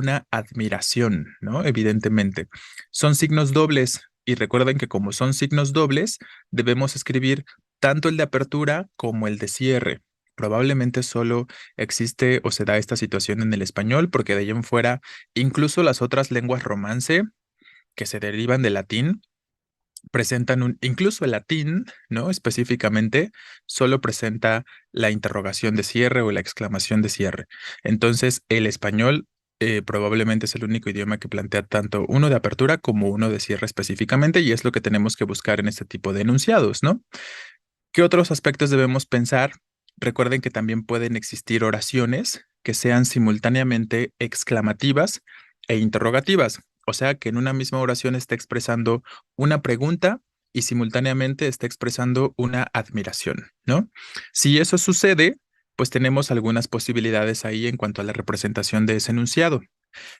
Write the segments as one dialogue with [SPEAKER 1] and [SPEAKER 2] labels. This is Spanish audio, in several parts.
[SPEAKER 1] una admiración, ¿no? Evidentemente. Son signos dobles y recuerden que como son signos dobles, debemos escribir tanto el de apertura como el de cierre. Probablemente solo existe o se da esta situación en el español, porque de ahí en fuera, incluso las otras lenguas romance que se derivan del latín, presentan incluso el latín, ¿no? Específicamente, solo presenta la interrogación de cierre o la exclamación de cierre. Entonces, el español probablemente es el único idioma que plantea tanto uno de apertura como uno de cierre específicamente, y es lo que tenemos que buscar en este tipo de enunciados, ¿no? ¿Qué otros aspectos debemos pensar? Recuerden que también pueden existir oraciones que sean simultáneamente exclamativas e interrogativas. O sea, que en una misma oración esté expresando una pregunta y simultáneamente esté expresando una admiración, ¿no? Si eso sucede, pues tenemos algunas posibilidades ahí en cuanto a la representación de ese enunciado.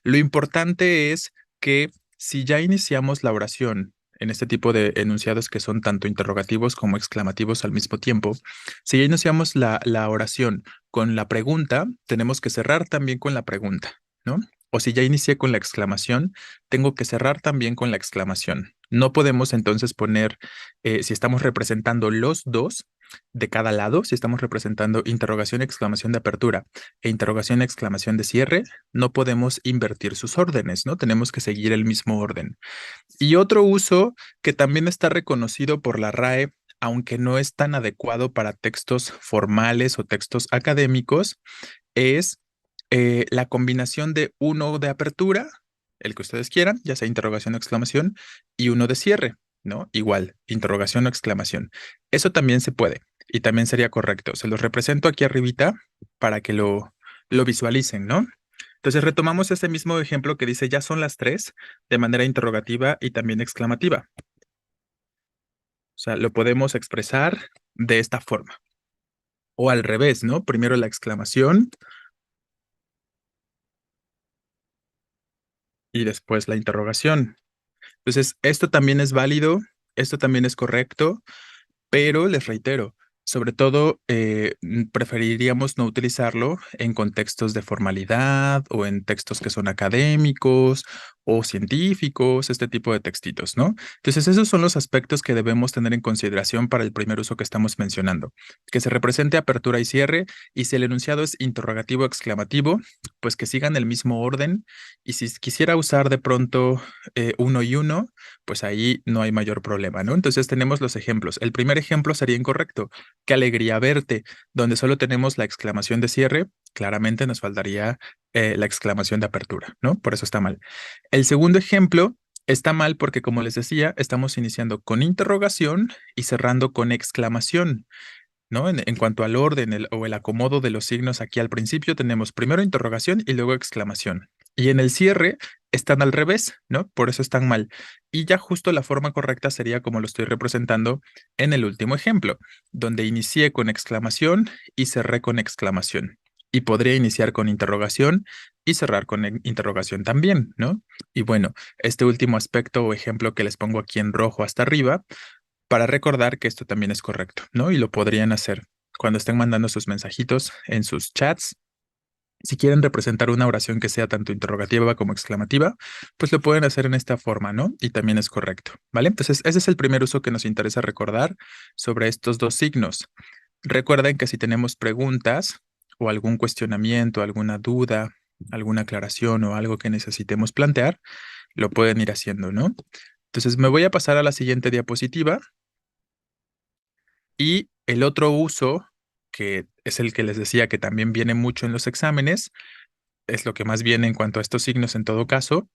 [SPEAKER 1] Lo importante es que si ya iniciamos la oración en este tipo de enunciados que son tanto interrogativos como exclamativos al mismo tiempo, si ya iniciamos la oración con la pregunta, tenemos que cerrar también con la pregunta, ¿no? O si ya inicié con la exclamación, tengo que cerrar también con la exclamación. No podemos entonces poner, si estamos representando los dos de cada lado, si estamos representando interrogación, exclamación de apertura e interrogación, exclamación de cierre, no podemos invertir sus órdenes, ¿no? Tenemos que seguir el mismo orden. Y otro uso que también está reconocido por la RAE, aunque no es tan adecuado para textos formales o textos académicos, es la combinación de uno de apertura, el que ustedes quieran, ya sea interrogación o exclamación, y uno de cierre, ¿no? Igual, interrogación o exclamación. Eso también se puede y también sería correcto. Se los represento aquí arribita para que lo visualicen, ¿no? Entonces retomamos ese mismo ejemplo que dice ya son las 3 de manera interrogativa y también exclamativa. O sea, lo podemos expresar de esta forma. O al revés, ¿no? Primero la exclamación y después la interrogación. Entonces, esto también es válido, esto también es correcto. Pero les reitero, sobre todo preferiríamos no utilizarlo en contextos de formalidad o en textos que son académicos o científicos, este tipo de textitos, ¿no? Entonces, esos son los aspectos que debemos tener en consideración para el primer uso que estamos mencionando. Que se represente apertura y cierre, y si el enunciado es interrogativo o exclamativo, pues que sigan el mismo orden. Y si quisiera usar de pronto uno y uno, pues ahí no hay mayor problema, ¿no? Entonces tenemos los ejemplos. El primer ejemplo sería incorrecto. Qué alegría verte, donde solo tenemos la exclamación de cierre, claramente nos faltaría la exclamación de apertura, ¿no? Por eso está mal. El segundo ejemplo está mal porque, como les decía, estamos iniciando con interrogación y cerrando con exclamación. ¿No? En cuanto al orden o el acomodo de los signos, aquí al principio tenemos primero interrogación y luego exclamación. Y en el cierre están al revés, ¿no? Por eso están mal. Y ya justo la forma correcta sería como lo estoy representando en el último ejemplo, donde inicié con exclamación y cerré con exclamación. Y podría iniciar con interrogación y cerrar con interrogación también, ¿no? Y bueno, este último aspecto o ejemplo que les pongo aquí en rojo hasta arriba para recordar que esto también es correcto, ¿no? Y lo podrían hacer cuando estén mandando sus mensajitos en sus chats. Si quieren representar una oración que sea tanto interrogativa como exclamativa, pues lo pueden hacer en esta forma, ¿no? Y también es correcto, ¿vale? Entonces, ese es el primer uso que nos interesa recordar sobre estos dos signos. Recuerden que si tenemos preguntas o algún cuestionamiento, alguna duda, alguna aclaración o algo que necesitemos plantear, lo pueden ir haciendo, ¿no? Entonces, me voy a pasar a la siguiente diapositiva. Y el otro uso, que es el que les decía que también viene mucho en los exámenes, es lo que más viene en cuanto a estos signos en todo caso,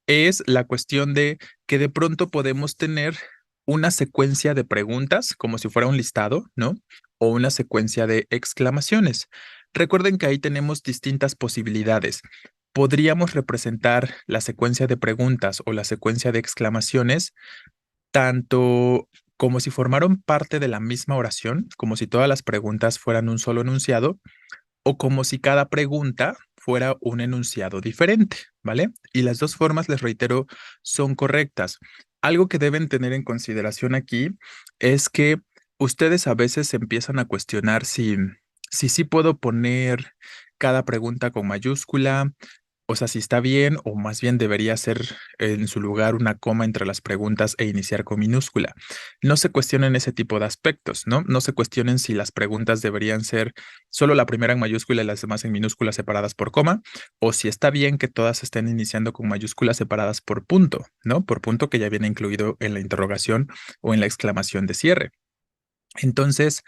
[SPEAKER 1] es la cuestión de que de pronto podemos tener una secuencia de preguntas, como si fuera un listado, ¿no? O una secuencia de exclamaciones. Recuerden que ahí tenemos distintas posibilidades. Podríamos representar la secuencia de preguntas o la secuencia de exclamaciones tanto como si formaron parte de la misma oración, como si todas las preguntas fueran un solo enunciado, o como si cada pregunta fuera un enunciado diferente, ¿vale? Y las dos formas, les reitero, son correctas. Algo que deben tener en consideración aquí es que ustedes a veces se empiezan a cuestionar si sí puedo poner cada pregunta con mayúscula, O sea, si está bien o más bien debería ser en su lugar una coma entre las preguntas e iniciar con minúscula. No se cuestionen ese tipo de aspectos, ¿no? No se cuestionen si las preguntas deberían ser solo la primera en mayúscula y las demás en minúscula separadas por coma, o si está bien que todas estén iniciando con mayúsculas separadas por punto, ¿no? Por punto que ya viene incluido en la interrogación o en la exclamación de cierre. Entonces,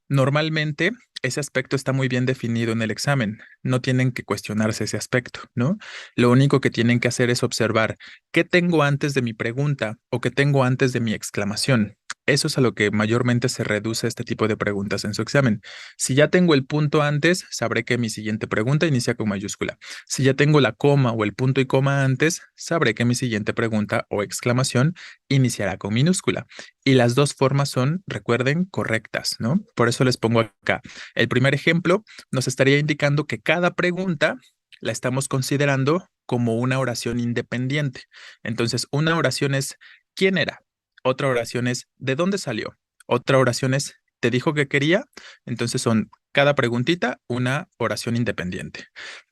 [SPEAKER 1] normalmente ese aspecto está muy bien definido en el examen. No tienen que cuestionarse ese aspecto, ¿no? Lo único que tienen que hacer es observar qué tengo antes de mi pregunta o qué tengo antes de mi exclamación. Eso es a lo que mayormente se reduce este tipo de preguntas en su examen. Si ya tengo el punto antes, sabré que mi siguiente pregunta inicia con mayúscula. Si ya tengo la coma o el punto y coma antes, sabré que mi siguiente pregunta o exclamación iniciará con minúscula. Y las dos formas son, recuerden, correctas, ¿no? Por eso les pongo acá. El primer ejemplo nos estaría indicando que cada pregunta la estamos considerando como una oración independiente. Entonces, una oración es ¿quién era? Otra oración es ¿de dónde salió? Otra oración es ¿te dijo que quería? Entonces son cada preguntita una oración independiente.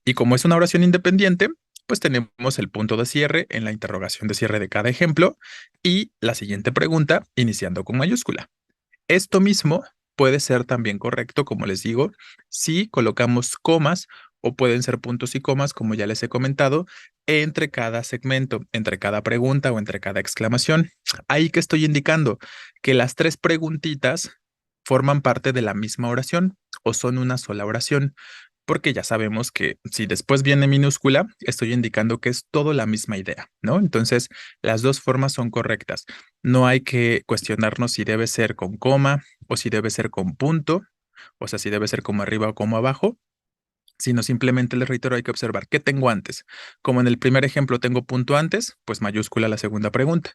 [SPEAKER 1] Y como es una oración independiente, pues tenemos el punto de cierre en la interrogación de cierre de cada ejemplo y la siguiente pregunta iniciando con mayúscula. Esto mismo puede ser también correcto, como les digo, si colocamos comas o pueden ser puntos y comas, como ya les he comentado, entre cada segmento, entre cada pregunta o entre cada exclamación. Ahí que estoy indicando que las tres preguntitas forman parte de la misma oración o son una sola oración, porque ya sabemos que si después viene minúscula, estoy indicando que es todo la misma idea, ¿no? Entonces, las dos formas son correctas. No hay que cuestionarnos si debe ser con coma o si debe ser con punto, o sea, si debe ser como arriba o como abajo, sino simplemente les reitero, hay que observar qué tengo antes. Como en el primer ejemplo tengo punto antes, pues mayúscula la segunda pregunta.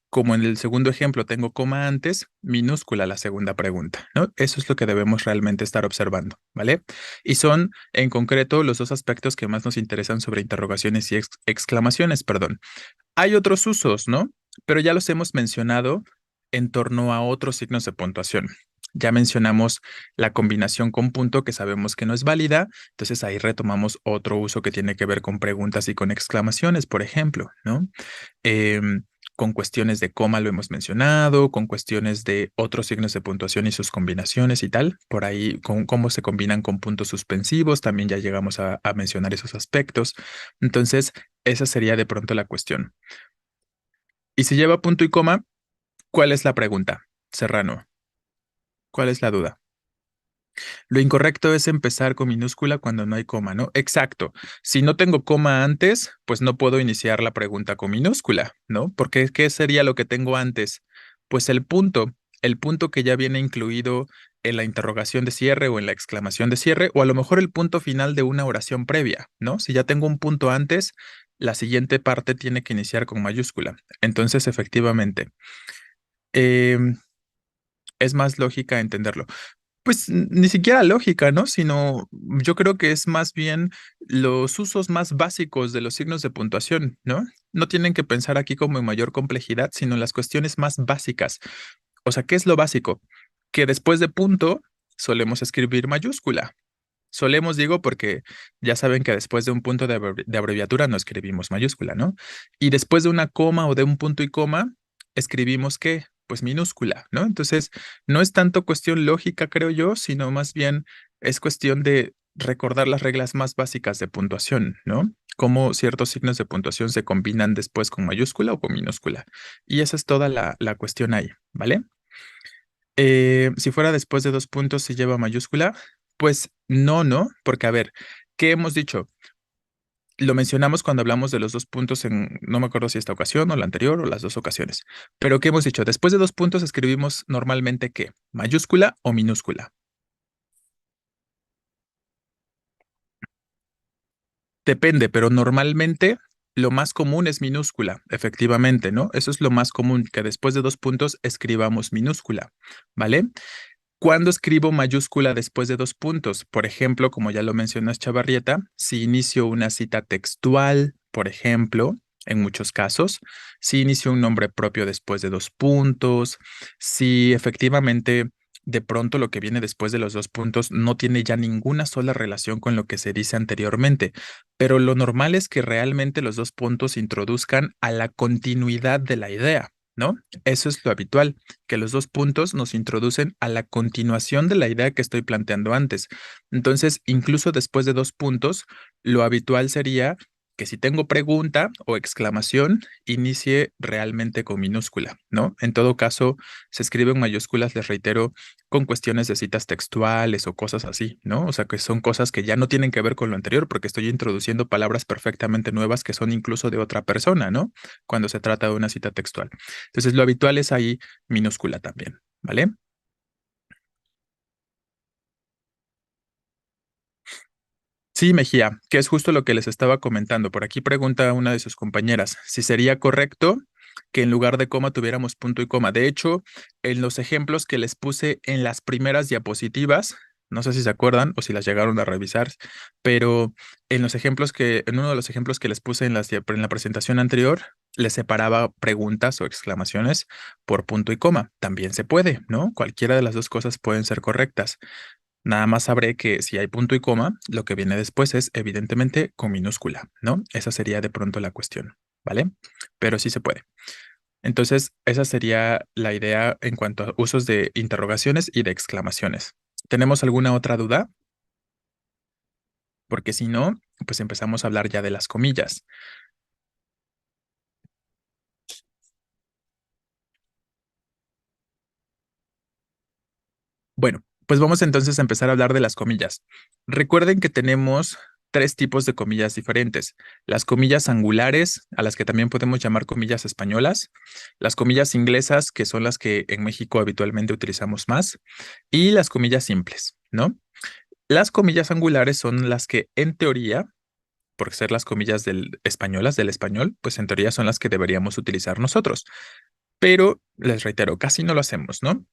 [SPEAKER 1] Como en el segundo ejemplo tengo coma antes, minúscula la segunda pregunta, ¿no? Eso es lo que debemos realmente estar observando, ¿vale? Y son en concreto los dos aspectos que más nos interesan sobre interrogaciones y exclamaciones, perdón. Hay otros usos, ¿no? Pero ya los hemos mencionado en torno a otros signos de puntuación. Ya mencionamos la combinación con punto que sabemos que no es válida, entonces ahí retomamos otro uso que tiene que ver con preguntas y con exclamaciones, por ejemplo, ¿no? Con cuestiones de coma lo hemos mencionado, con cuestiones de otros signos de puntuación y sus combinaciones y tal, por ahí con cómo se combinan con puntos suspensivos, también ya llegamos a mencionar esos aspectos. Entonces, esa sería de pronto la cuestión. Y si lleva punto y coma, ¿cuál es la pregunta? Serrano, ¿cuál es la duda? Lo incorrecto es empezar con minúscula cuando no hay coma, ¿no? Exacto. Si no tengo coma antes, pues no puedo iniciar la pregunta con minúscula, ¿no? Porque ¿qué sería lo que tengo antes? Pues el punto que ya viene incluido en la interrogación de cierre o en la exclamación de cierre, o a lo mejor el punto final de una oración previa, ¿no? Si ya tengo un punto antes, la siguiente parte tiene que iniciar con mayúscula. Entonces, efectivamente, em, es más lógica entenderlo. Pues ni siquiera lógica, ¿no? Sino yo creo que es más bien los usos más básicos de los signos de puntuación, ¿no? No tienen que pensar aquí como en mayor complejidad, sino en las cuestiones más básicas. O sea, ¿qué es lo básico? Que después de punto solemos escribir mayúscula. Solemos, digo, porque ya saben que después de un punto de abreviatura no escribimos mayúscula, ¿no? Y después de una coma o de un punto y coma, escribimos ¿qué? Pues minúscula, ¿no? Entonces, no es tanto cuestión lógica, creo yo, sino más bien es cuestión de recordar las reglas más básicas de puntuación, ¿no? Cómo ciertos signos de puntuación se combinan después con mayúscula o con minúscula. Y esa es toda la cuestión ahí, ¿vale? Si fuera después de dos puntos si lleva mayúscula, pues no, no, porque a ver, ¿qué hemos dicho? Lo mencionamos cuando hablamos de los dos puntos en, no me acuerdo si esta ocasión o la anterior o las dos ocasiones, pero ¿qué hemos dicho? Después de dos puntos escribimos normalmente ¿qué? ¿Mayúscula o minúscula? Depende, pero normalmente lo más común es minúscula, efectivamente, ¿no? Eso es lo más común, que después de dos puntos escribamos minúscula, ¿vale? ¿Cuándo escribo mayúscula después de dos puntos? Por ejemplo, como ya lo mencionas, Chavarrieta, si inicio una cita textual, por ejemplo, en muchos casos, si inicio un nombre propio después de dos puntos, si efectivamente de pronto lo que viene después de los dos puntos no tiene ya ninguna sola relación con lo que se dice anteriormente, pero lo normal es que realmente los dos puntos introduzcan a la continuidad de la idea, ¿no? Eso es lo habitual, que los dos puntos nos introducen a la continuación de la idea que estoy planteando antes. Entonces, incluso después de dos puntos, lo habitual sería que si tengo pregunta o exclamación, inicie realmente con minúscula, ¿no? En todo caso, se escribe en mayúsculas, les reitero, con cuestiones de citas textuales o cosas así, ¿no? O sea, que son cosas que ya no tienen que ver con lo anterior porque estoy introduciendo palabras perfectamente nuevas que son incluso de otra persona, ¿no? Cuando se trata de una cita textual. Entonces, lo habitual es ahí minúscula también, ¿vale? Sí, Mejía, que es justo lo que les estaba comentando. Por aquí pregunta una de sus compañeras si sería correcto que en lugar de coma tuviéramos punto y coma. De hecho, en los ejemplos que les puse en las primeras diapositivas, no sé si se acuerdan o si las llegaron a revisar, pero en uno de los ejemplos que les puse en la presentación anterior, les separaba preguntas o exclamaciones por punto y coma. También se puede, ¿no? Cualquiera de las dos cosas pueden ser correctas. Nada más sabré que si hay punto y coma, lo que viene después es evidentemente con minúscula, ¿no? Esa sería de pronto la cuestión, ¿vale? Pero sí se puede. Entonces, esa sería la idea en cuanto a usos de interrogaciones y de exclamaciones. ¿Tenemos alguna otra duda? Porque si no, pues empezamos a hablar ya de las comillas. Bueno, pues vamos entonces a empezar a hablar de las comillas. Recuerden que tenemos tres tipos de comillas diferentes. Las comillas angulares, a las que también podemos llamar comillas españolas, las comillas inglesas, que son las que en México habitualmente utilizamos más, y las comillas simples, ¿no? Las comillas angulares son las que en teoría, por ser las comillas españolas del español, pues en teoría son las que deberíamos utilizar nosotros. Pero les reitero, casi no lo hacemos, ¿no?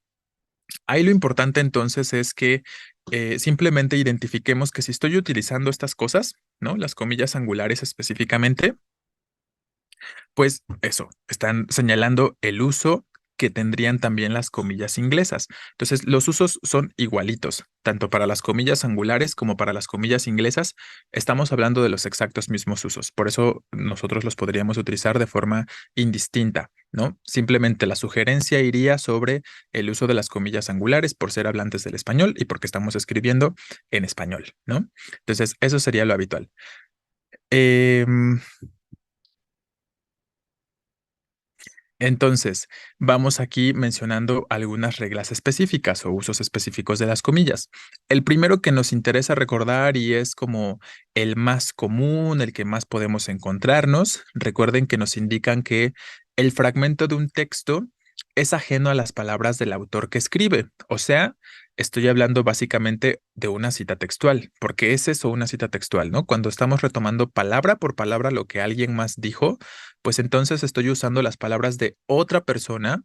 [SPEAKER 1] Ahí lo importante entonces es que simplemente identifiquemos que si estoy utilizando estas cosas, ¿no? Las comillas angulares específicamente, pues eso, están señalando el uso que tendrían también las comillas inglesas. Entonces, los usos son igualitos, tanto para las comillas angulares como para las comillas inglesas. Estamos hablando de los exactos mismos usos. Por eso nosotros los podríamos utilizar de forma indistinta, ¿no? Simplemente la sugerencia iría sobre el uso de las comillas angulares por ser hablantes del español y porque estamos escribiendo en español, ¿no? Entonces, eso sería lo habitual. Em, Entonces, vamos aquí mencionando algunas reglas específicas o usos específicos de las comillas. El primero que nos interesa recordar y es como el más común, el que más podemos encontrarnos, recuerden que nos indican que el fragmento de un texto es ajeno a las palabras del autor que escribe. O sea, estoy hablando básicamente de una cita textual, porque es eso, una cita textual, ¿no? Cuando estamos retomando palabra por palabra lo que alguien más dijo, pues entonces estoy usando las palabras de otra persona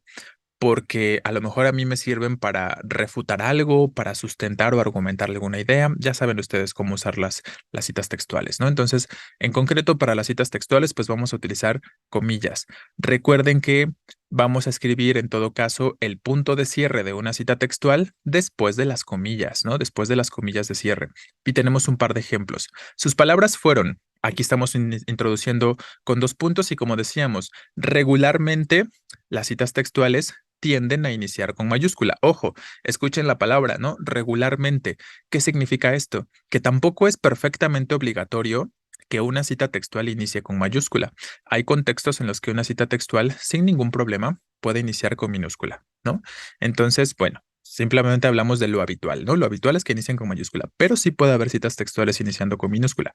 [SPEAKER 1] porque a lo mejor a mí me sirven para refutar algo, para sustentar o argumentar alguna idea. Ya saben ustedes cómo usar las citas textuales, ¿no? Entonces, en concreto, para las citas textuales, pues vamos a utilizar comillas. Recuerden que vamos a escribir en todo caso el punto de cierre de una cita textual después de las comillas, ¿no? Después de las comillas de cierre. Y tenemos un par de ejemplos. Sus palabras fueron, aquí estamos introduciendo con dos puntos y como decíamos, regularmente las citas textuales tienden a iniciar con mayúscula. Ojo, escuchen la palabra, ¿no? Regularmente. ¿Qué significa esto? Que tampoco es perfectamente obligatorio que una cita textual inicie con mayúscula. Hay contextos en los que una cita textual sin ningún problema puede iniciar con minúscula, ¿no? Entonces, bueno, simplemente hablamos de lo habitual, ¿no? Lo habitual es que inicien con mayúscula, pero sí puede haber citas textuales iniciando con minúscula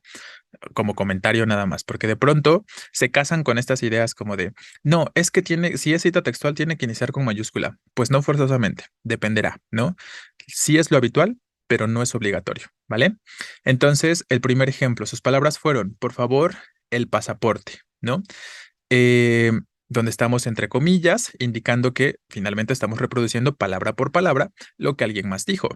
[SPEAKER 1] como comentario nada más, porque de pronto se casan con estas ideas como de, no, es que tiene, si es cita textual, tiene que iniciar con mayúscula. Pues no forzosamente, dependerá, ¿no? Sí es lo habitual, pero no es obligatorio, ¿vale? Entonces, el primer ejemplo, sus palabras fueron, por favor, el pasaporte, ¿no? Eh, donde estamos entre comillas, indicando que finalmente estamos reproduciendo palabra por palabra lo que alguien más dijo.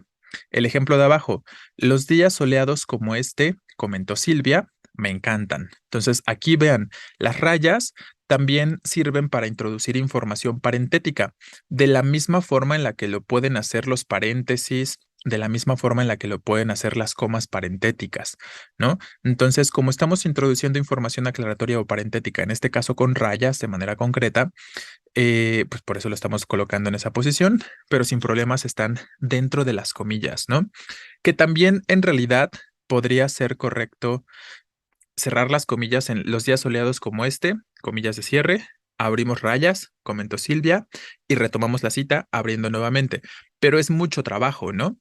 [SPEAKER 1] El ejemplo de abajo, los días soleados como este, comentó Silvia, me encantan. Entonces, aquí vean las rayas, también sirven para introducir información parentética, de la misma forma en la que lo pueden hacer los paréntesis, de la misma forma en la que lo pueden hacer las comas parentéticas, ¿no? Entonces, como estamos introduciendo información aclaratoria o parentética, en este caso con rayas de manera concreta, pues por eso lo estamos colocando en esa posición, pero sin problemas están dentro de las comillas, ¿no? Que también en realidad podría ser correcto cerrar las comillas en los días soleados como este, comillas de cierre, abrimos rayas, comentó Silvia, y retomamos la cita abriendo nuevamente. Pero es mucho trabajo, ¿no?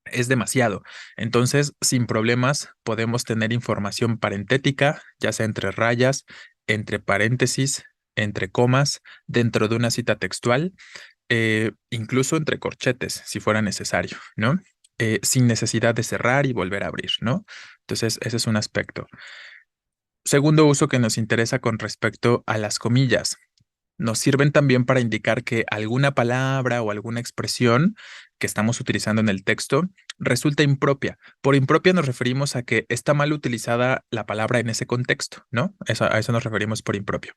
[SPEAKER 1] Es demasiado. Entonces, sin problemas, podemos tener información parentética, ya sea entre rayas, entre paréntesis, entre comas, dentro de una cita textual, incluso entre corchetes, si fuera necesario, ¿no? Sin necesidad de cerrar y volver a abrir, ¿no? Entonces, ese es un aspecto. Segundo uso que nos interesa con respecto a las comillas. Nos sirven también para indicar que alguna palabra o alguna expresión que estamos utilizando en el texto resulta impropia. Por impropia nos referimos a que está mal utilizada la palabra en ese contexto, ¿no? A eso nos referimos por impropio.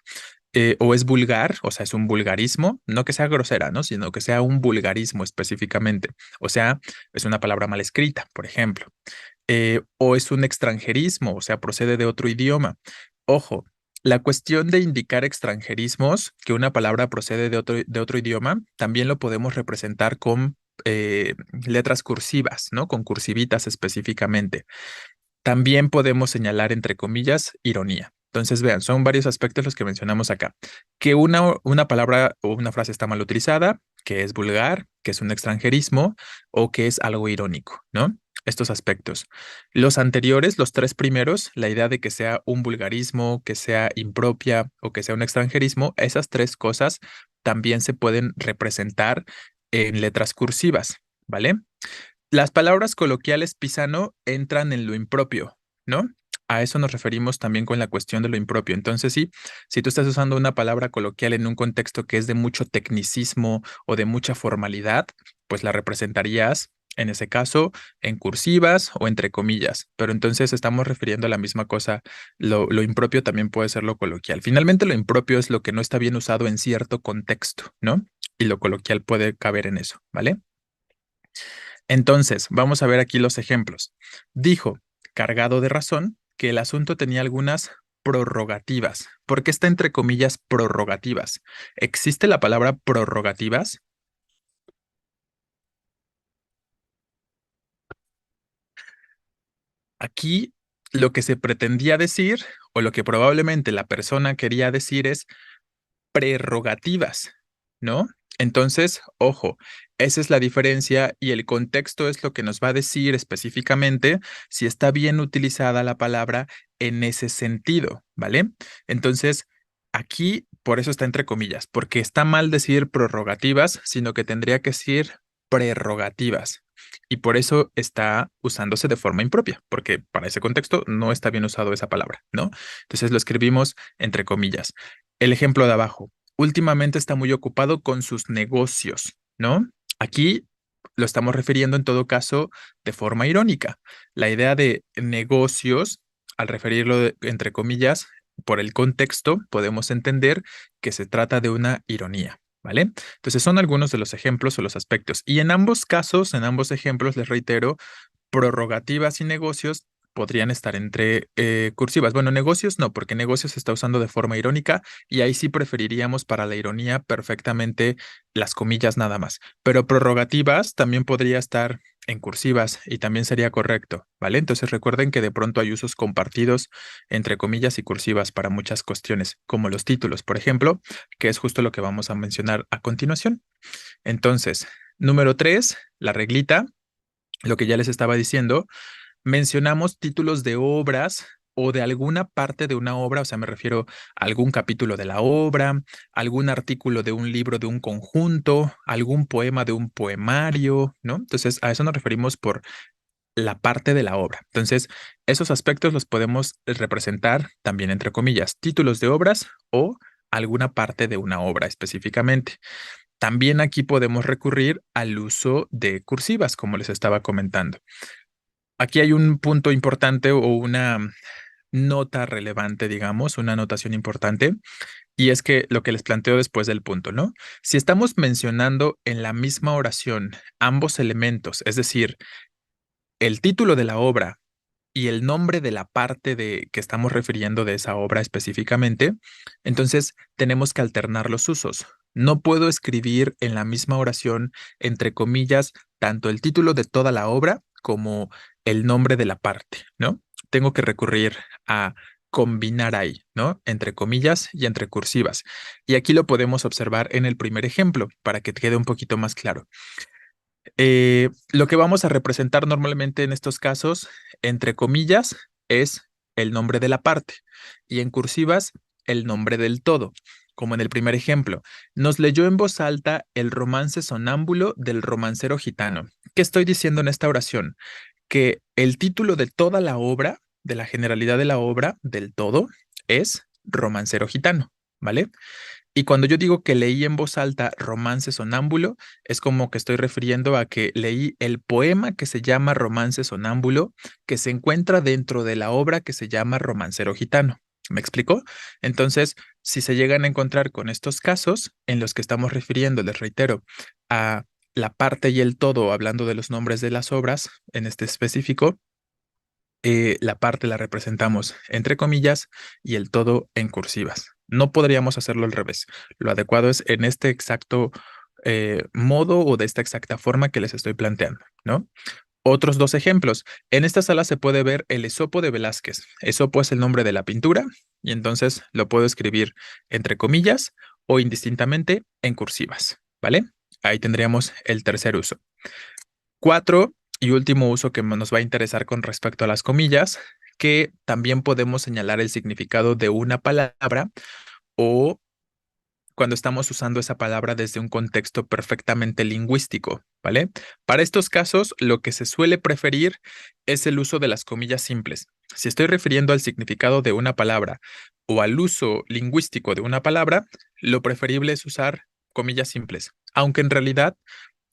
[SPEAKER 1] O es vulgar, o sea, es un vulgarismo, no que sea grosera, ¿no? Sino que sea un vulgarismo específicamente. O sea, es una palabra mal escrita, por ejemplo. O es un extranjerismo, o sea, procede de otro idioma. Ojo, la cuestión de indicar extranjerismos, que una palabra procede de otro idioma, también lo podemos representar con letras cursivas, ¿no? Con cursivitas específicamente. También podemos señalar, entre comillas, ironía. Entonces, vean, son varios aspectos los que mencionamos acá. Que una palabra o una frase está mal utilizada, que es vulgar, que es un extranjerismo o que es algo irónico, ¿no? Estos aspectos. Los anteriores, los tres primeros, la idea de que sea un vulgarismo, que sea impropia o que sea un extranjerismo, esas tres cosas también se pueden representar en letras cursivas, ¿vale? Las palabras coloquiales pisano entran en lo impropio, ¿no? A eso nos referimos también con la cuestión de lo impropio. Entonces, sí, si tú estás usando una palabra coloquial en un contexto que es de mucho tecnicismo o de mucha formalidad, pues la representarías, en ese caso, en cursivas o entre comillas. Pero entonces estamos refiriendo a la misma cosa. Lo impropio también puede ser lo coloquial. Finalmente, lo impropio es lo que no está bien usado en cierto contexto, ¿no? Y lo coloquial puede caber en eso, ¿vale? Entonces, vamos a ver aquí los ejemplos. Dijo, cargado de razón, que el asunto tenía algunas prorrogativas. ¿Por qué está entre comillas prorrogativas? ¿Existe la palabra prorrogativas? Aquí lo que se pretendía decir, o lo que probablemente la persona quería decir es prerrogativas, ¿no? Entonces, ojo, esa es la diferencia y el contexto es lo que nos va a decir específicamente si está bien utilizada la palabra en ese sentido, ¿vale? Entonces, aquí por eso está entre comillas, porque está mal decir prerrogativas, sino que tendría que decir prerrogativas. Y por eso está usándose de forma impropia, porque para ese contexto no está bien usado esa palabra, ¿no? Entonces lo escribimos entre comillas. El ejemplo de abajo. Últimamente está muy ocupado con sus negocios, ¿no? Aquí lo estamos refiriendo en todo caso de forma irónica. La idea de negocios, al referirlo entre comillas, por el contexto, podemos entender que se trata de una ironía, ¿vale? Entonces son algunos de los ejemplos o los aspectos. Y en ambos casos, en ambos ejemplos, les reitero, prorrogativas y negocios podrían estar entre cursivas. Bueno, negocios no, porque negocios se está usando de forma irónica y ahí sí preferiríamos para la ironía perfectamente las comillas nada más. Pero prorrogativas también podría estar en cursivas y también sería correcto, ¿vale? Entonces recuerden que de pronto hay usos compartidos entre comillas y cursivas para muchas cuestiones, como los títulos, por ejemplo, que es justo lo que vamos a mencionar a continuación. Entonces, número 3, la reglita, lo que ya les estaba diciendo, mencionamos títulos de obras o de alguna parte de una obra, o sea, me refiero a algún capítulo de la obra, algún artículo de un libro de un conjunto, algún poema de un poemario, ¿no? Entonces, a eso nos referimos por la parte de la obra. Entonces, esos aspectos los podemos representar también entre comillas, títulos de obras o alguna parte de una obra específicamente. También aquí podemos recurrir al uso de cursivas, como les estaba comentando. Aquí hay un punto importante o nota relevante, digamos, una anotación importante, y es que lo que les planteo después del punto, ¿no? Si estamos mencionando en la misma oración ambos elementos, es decir, el título de la obra y el nombre de la parte de que estamos refiriendo de esa obra específicamente, entonces tenemos que alternar los usos. No puedo escribir en la misma oración, entre comillas, tanto el título de toda la obra como el nombre de la parte, ¿no? Tengo que recurrir a combinar ahí, ¿no? Entre comillas y entre cursivas. Y aquí lo podemos observar en el primer ejemplo para que quede un poquito más claro. Lo que vamos a representar normalmente en estos casos, entre comillas, es el nombre de la parte y en cursivas el nombre del todo. Como en el primer ejemplo, nos leyó en voz alta el romance sonámbulo del romancero gitano. ¿Qué estoy diciendo en esta oración? Que el título de toda la obra, de la generalidad de la obra, del todo, es Romancero Gitano, ¿vale? Y cuando yo digo que leí en voz alta Romance Sonámbulo, es como que estoy refiriendo a que leí el poema que se llama Romance Sonámbulo, que se encuentra dentro de la obra que se llama Romancero Gitano. ¿Me explico? Entonces, si se llegan a encontrar con estos casos en los que estamos refiriendo, les reitero, a la parte y el todo, hablando de los nombres de las obras, en este específico, la parte la representamos entre comillas y el todo en cursivas. No podríamos hacerlo al revés. Lo adecuado es en este exacto modo o de esta exacta forma que les estoy planteando, ¿no? Otros dos ejemplos. En esta sala se puede ver el Esopo de Velázquez. Esopo es el nombre de la pintura y entonces lo puedo escribir entre comillas o indistintamente en cursivas, ¿vale? Ahí tendríamos el tercer uso. Cuatro y último uso que nos va a interesar con respecto a las comillas, que también podemos señalar el significado de una palabra o cuando estamos usando esa palabra desde un contexto perfectamente lingüístico, ¿vale? Para estos casos, lo que se suele preferir es el uso de las comillas simples. Si estoy refiriendo al significado de una palabra o al uso lingüístico de una palabra, lo preferible es usar comillas simples, aunque en realidad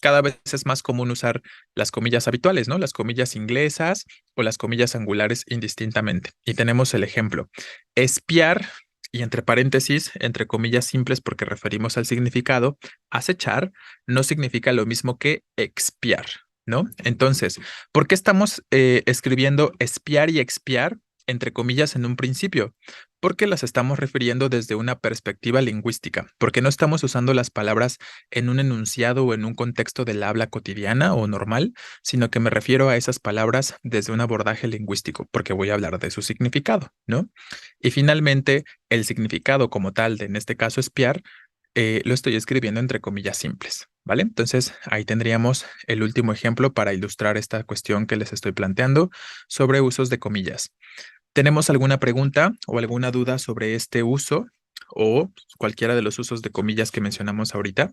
[SPEAKER 1] cada vez es más común usar las comillas habituales, ¿no? Las comillas inglesas o las comillas angulares indistintamente. Y tenemos el ejemplo. Espiar, y entre paréntesis, entre comillas simples porque referimos al significado, acechar no significa lo mismo que expiar, ¿no? Entonces, ¿por qué estamos escribiendo espiar y expiar? Entre comillas en un principio, porque las estamos refiriendo desde una perspectiva lingüística, porque no estamos usando las palabras en un enunciado o en un contexto del habla cotidiana o normal, sino que me refiero a esas palabras desde un abordaje lingüístico, porque voy a hablar de su significado, ¿no? Y finalmente, el significado como tal de, en este caso, espiar, lo estoy escribiendo entre comillas simples, ¿vale? Entonces, ahí tendríamos el último ejemplo para ilustrar esta cuestión que les estoy planteando sobre usos de comillas. ¿Tenemos alguna pregunta o alguna duda sobre este uso o cualquiera de los usos de comillas que mencionamos ahorita?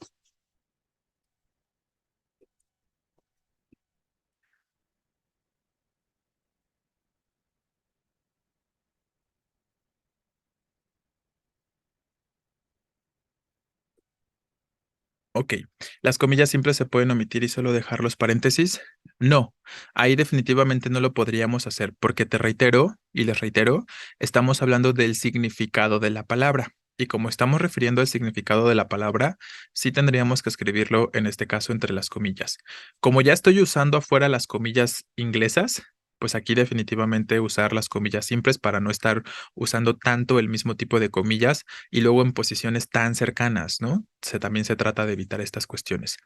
[SPEAKER 1] Ok, ¿las comillas simples se pueden omitir y solo dejar los paréntesis? No, ahí definitivamente no lo podríamos hacer porque te reitero y les reitero, estamos hablando del significado de la palabra. Y como estamos refiriendo al significado de la palabra, sí tendríamos que escribirlo en este caso entre las comillas. Como ya estoy usando afuera las comillas inglesas, pues aquí definitivamente usar las comillas simples para no estar usando tanto el mismo tipo de comillas y luego en posiciones tan cercanas, ¿no? También se trata de evitar estas cuestiones.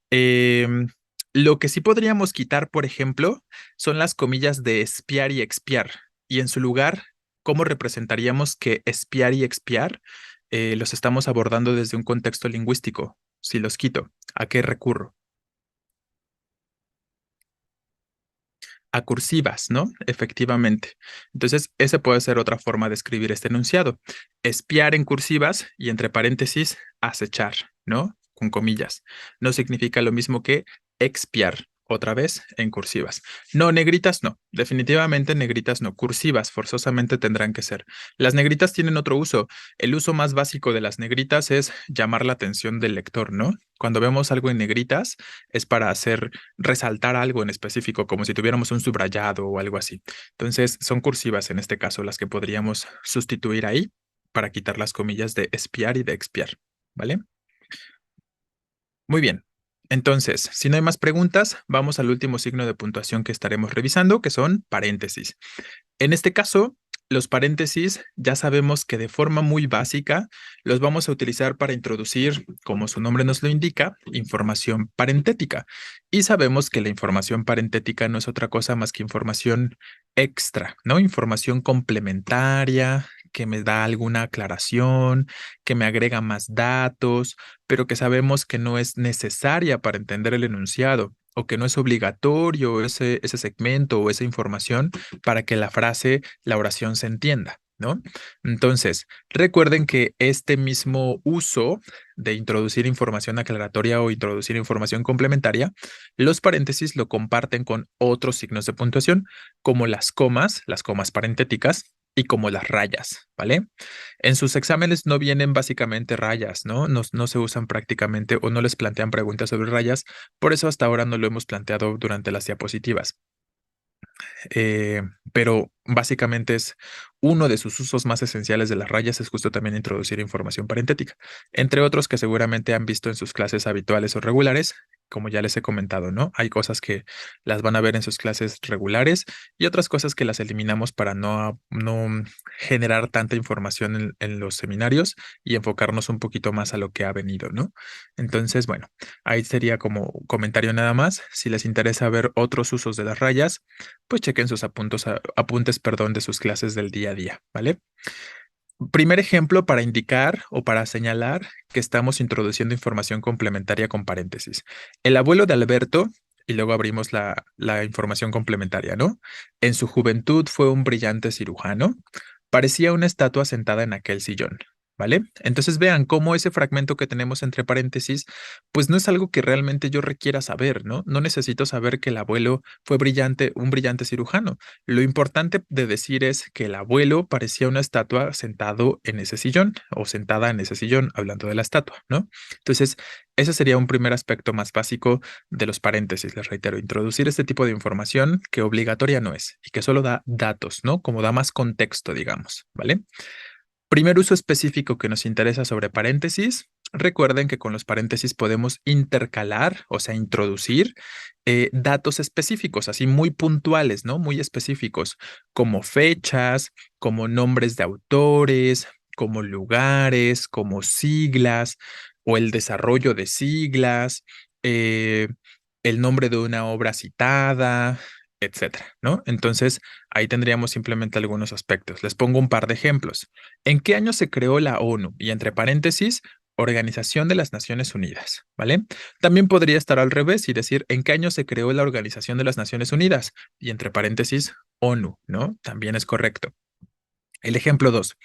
[SPEAKER 1] Em, lo que sí podríamos quitar, por ejemplo, son las comillas de espiar y expiar. Y en su lugar, ¿cómo representaríamos que espiar y expiar los estamos abordando desde un contexto lingüístico? Si los quito, ¿a qué recurro? A cursivas, ¿no? Efectivamente. Entonces, esa puede ser otra forma de escribir este enunciado. Espiar en cursivas y entre paréntesis, acechar, ¿no? Con comillas. No significa lo mismo que expiar. otra vez en cursivas. No, negritas no, definitivamente negritas no, cursivas forzosamente tendrán que ser. Las negritas tienen otro uso. El uso más básico de las negritas es llamar la atención del lector, ¿no? Cuando vemos algo en negritas es para hacer resaltar algo en específico, como si tuviéramos un subrayado o algo así. Entonces, son cursivas en este caso las que podríamos sustituir ahí para quitar las comillas de espiar y de expiar, ¿vale? Muy bien. Entonces, si no hay más preguntas, vamos al último signo de puntuación que estaremos revisando, que son paréntesis. En este caso, los paréntesis ya sabemos que de forma muy básica los vamos a utilizar para introducir, como su nombre nos lo indica, información parentética. Y sabemos que la información parentética no es otra cosa más que información extra, ¿no? Información complementaria, que me da alguna aclaración, que me agrega más datos, pero que sabemos que no es necesaria para entender el enunciado o que no es obligatorio ese segmento o esa información para que la frase, la oración se entienda, ¿no? Entonces, recuerden que este mismo uso de introducir información aclaratoria o introducir información complementaria, los paréntesis lo comparten con otros signos de puntuación, como las comas parentéticas y como las rayas, ¿vale? En sus exámenes no vienen básicamente rayas, ¿no? No se usan prácticamente o no les plantean preguntas sobre rayas, por eso hasta ahora no lo hemos planteado durante las diapositivas. Eh, pero básicamente es uno de sus usos más esenciales de las rayas es justo también introducir información parentética, entre otros que seguramente han visto en sus clases habituales o regulares, como ya les he comentado, ¿no? Hay cosas que las van a ver en sus clases regulares y otras cosas que las eliminamos para no generar tanta información en los seminarios y enfocarnos un poquito más a lo que ha venido, ¿no? Entonces, bueno, ahí sería como comentario nada más. Si les interesa ver otros usos de las rayas, pues chequen sus apuntes, perdón, de sus clases del día a día, ¿vale? Primer ejemplo para indicar o para señalar que estamos introduciendo información complementaria con paréntesis. El abuelo de Alberto, y luego abrimos la información complementaria, ¿no? En su juventud fue un brillante cirujano. Parecía una estatua sentada en aquel sillón. ¿Vale? Entonces vean cómo ese fragmento que tenemos entre paréntesis, pues no es algo que realmente yo requiera saber, ¿no? No necesito saber que el abuelo fue brillante, un brillante cirujano. Lo importante de decir es que el abuelo parecía una estatua sentado en ese sillón o sentada en ese sillón, hablando de la estatua, ¿no? Entonces, ese sería un primer aspecto más básico de los paréntesis, les reitero, introducir este tipo de información que obligatoria no es y que solo da datos, ¿no? Como da más contexto, digamos, ¿vale? Primer uso específico que nos interesa sobre paréntesis. Recuerden que con los paréntesis podemos intercalar, o sea, introducir datos específicos, así muy puntuales, ¿no? Muy específicos, como fechas, como nombres de autores, como lugares, como siglas o el desarrollo de siglas, eh, el nombre de una obra citada, etcétera, ¿no? Entonces, ahí tendríamos simplemente algunos aspectos. Les pongo un par de ejemplos. ¿En qué año se creó la ONU? Y entre paréntesis, Organización de las Naciones Unidas, ¿vale? También podría estar al revés y decir, ¿en qué año se creó la Organización de las Naciones Unidas? Y entre paréntesis, ONU, ¿no? También es correcto. El ejemplo 2.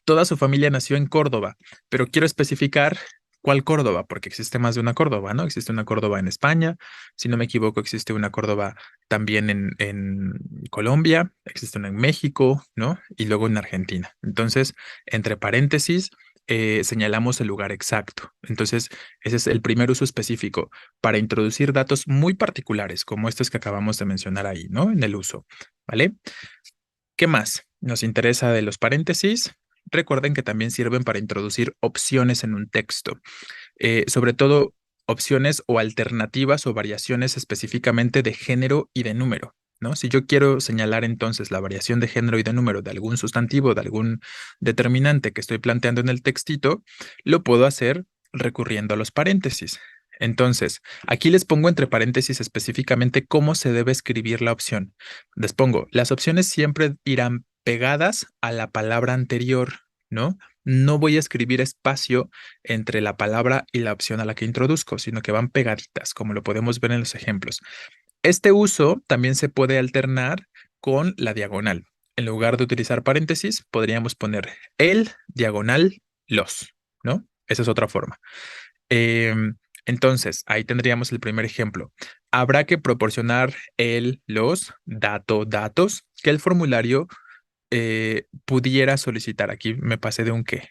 [SPEAKER 1] Toda su familia nació en Córdoba, pero quiero especificar cuál Córdoba, porque existe más de una Córdoba, ¿no? Existe una Córdoba en España, si no me equivoco, existe una Córdoba también en Colombia, existe una en México, ¿no? Y luego en Argentina. Entonces, entre paréntesis, señalamos el lugar exacto. Entonces, ese es el primer uso específico para introducir datos muy particulares, como estos que acabamos de mencionar ahí, ¿no? En el uso, ¿vale? ¿Qué más nos interesa de los paréntesis? Recuerden que también sirven para introducir opciones en un texto, sobre todo opciones o alternativas o variaciones específicamente de género y de número, ¿no? Si yo quiero señalar entonces la variación de género y de número de algún sustantivo, de algún determinante que estoy planteando en el textito, lo puedo hacer recurriendo a los paréntesis. Entonces, aquí les pongo entre paréntesis específicamente cómo se debe escribir la opción. Les pongo, las opciones siempre irán pegadas a la palabra anterior, ¿no? No voy a escribir espacio entre la palabra y la opción a la que introduzco, sino que van pegaditas, como lo podemos ver en los ejemplos. Este uso también se puede alternar con la diagonal. En lugar de utilizar paréntesis, podríamos poner el diagonal los, ¿no? Esa es otra forma. Entonces, ahí tendríamos el primer ejemplo. Habrá que proporcionar los datos que el formulario pudiera solicitar. Aquí me pasé de un qué.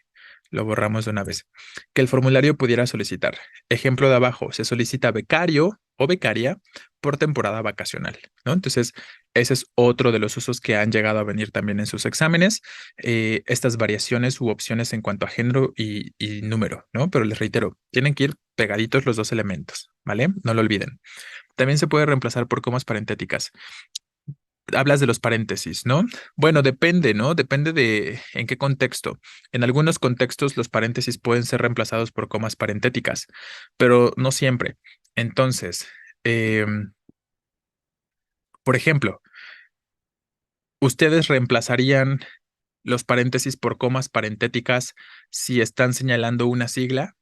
[SPEAKER 1] Lo borramos de una vez. Que el formulario pudiera solicitar. Ejemplo de abajo, se solicita becario o becaria por temporada vacacional, ¿no? Entonces, ese es otro de los usos que han llegado a venir también en sus exámenes. Estas variaciones u opciones en cuanto a género y número, ¿no? Pero les reitero, tienen que ir pegaditos los dos elementos, ¿vale? No lo olviden. También se puede reemplazar por comas parentéticas. Hablas de los paréntesis, ¿no? Bueno, depende, ¿no? Depende de en qué contexto. En algunos contextos los paréntesis pueden ser reemplazados por comas parentéticas, pero no siempre. Entonces, por ejemplo, ¿ustedes reemplazarían los paréntesis por comas parentéticas si están señalando una sigla?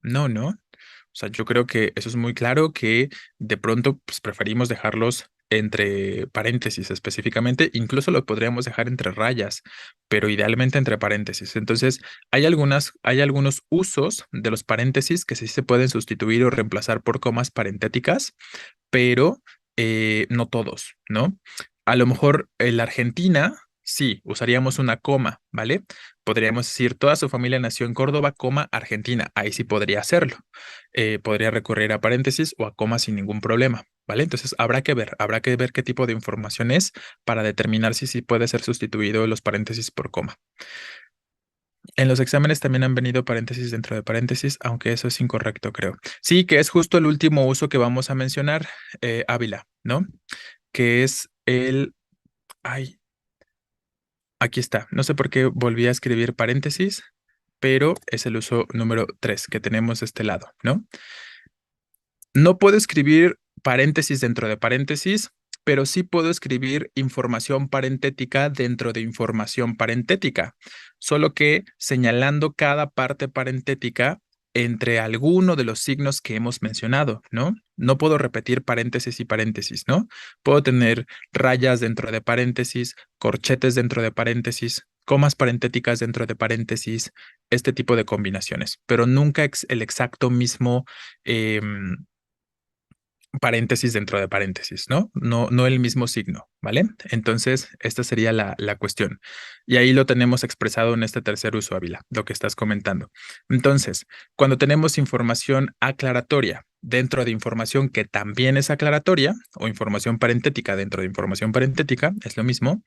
[SPEAKER 1] No, ¿no? O sea, yo creo que eso es muy claro que de pronto pues, preferimos dejarlos entre paréntesis específicamente, incluso lo podríamos dejar entre rayas, pero idealmente entre paréntesis. Entonces, hay algunos usos de los paréntesis que sí se pueden sustituir o reemplazar por comas parentéticas, pero no todos, ¿no? A lo mejor en la Argentina, sí, usaríamos una coma, ¿vale? Podríamos decir, toda su familia nació en Córdoba, coma, Argentina. Ahí sí podría hacerlo. Podría recurrir a paréntesis o a coma sin ningún problema, ¿vale? Entonces habrá que ver qué tipo de información es para determinar si sí puede ser sustituido los paréntesis por coma. En los exámenes también han venido paréntesis dentro de paréntesis, aunque eso es incorrecto, creo. Sí, que es justo el último uso que vamos a mencionar, Ávila, ¿no? Que es ay, aquí está. No sé por qué volví a escribir paréntesis, pero es el uso número 3 que tenemos de este lado, ¿no? No puedo escribir paréntesis dentro de paréntesis, pero sí puedo escribir información parentética dentro de información parentética, solo que señalando cada parte parentética entre alguno de los signos que hemos mencionado, ¿no? No puedo repetir paréntesis y paréntesis, ¿no? Puedo tener rayas dentro de paréntesis, corchetes dentro de paréntesis, comas parentéticas dentro de paréntesis, este tipo de combinaciones, pero nunca el exacto mismo paréntesis dentro de paréntesis, ¿no? No el mismo signo, ¿vale? Entonces, esta sería la cuestión. Y ahí lo tenemos expresado en este tercer uso, Ávila, lo que estás comentando. Entonces, cuando tenemos información aclaratoria dentro de información que también es aclaratoria, o información parentética dentro de información parentética, es lo mismo,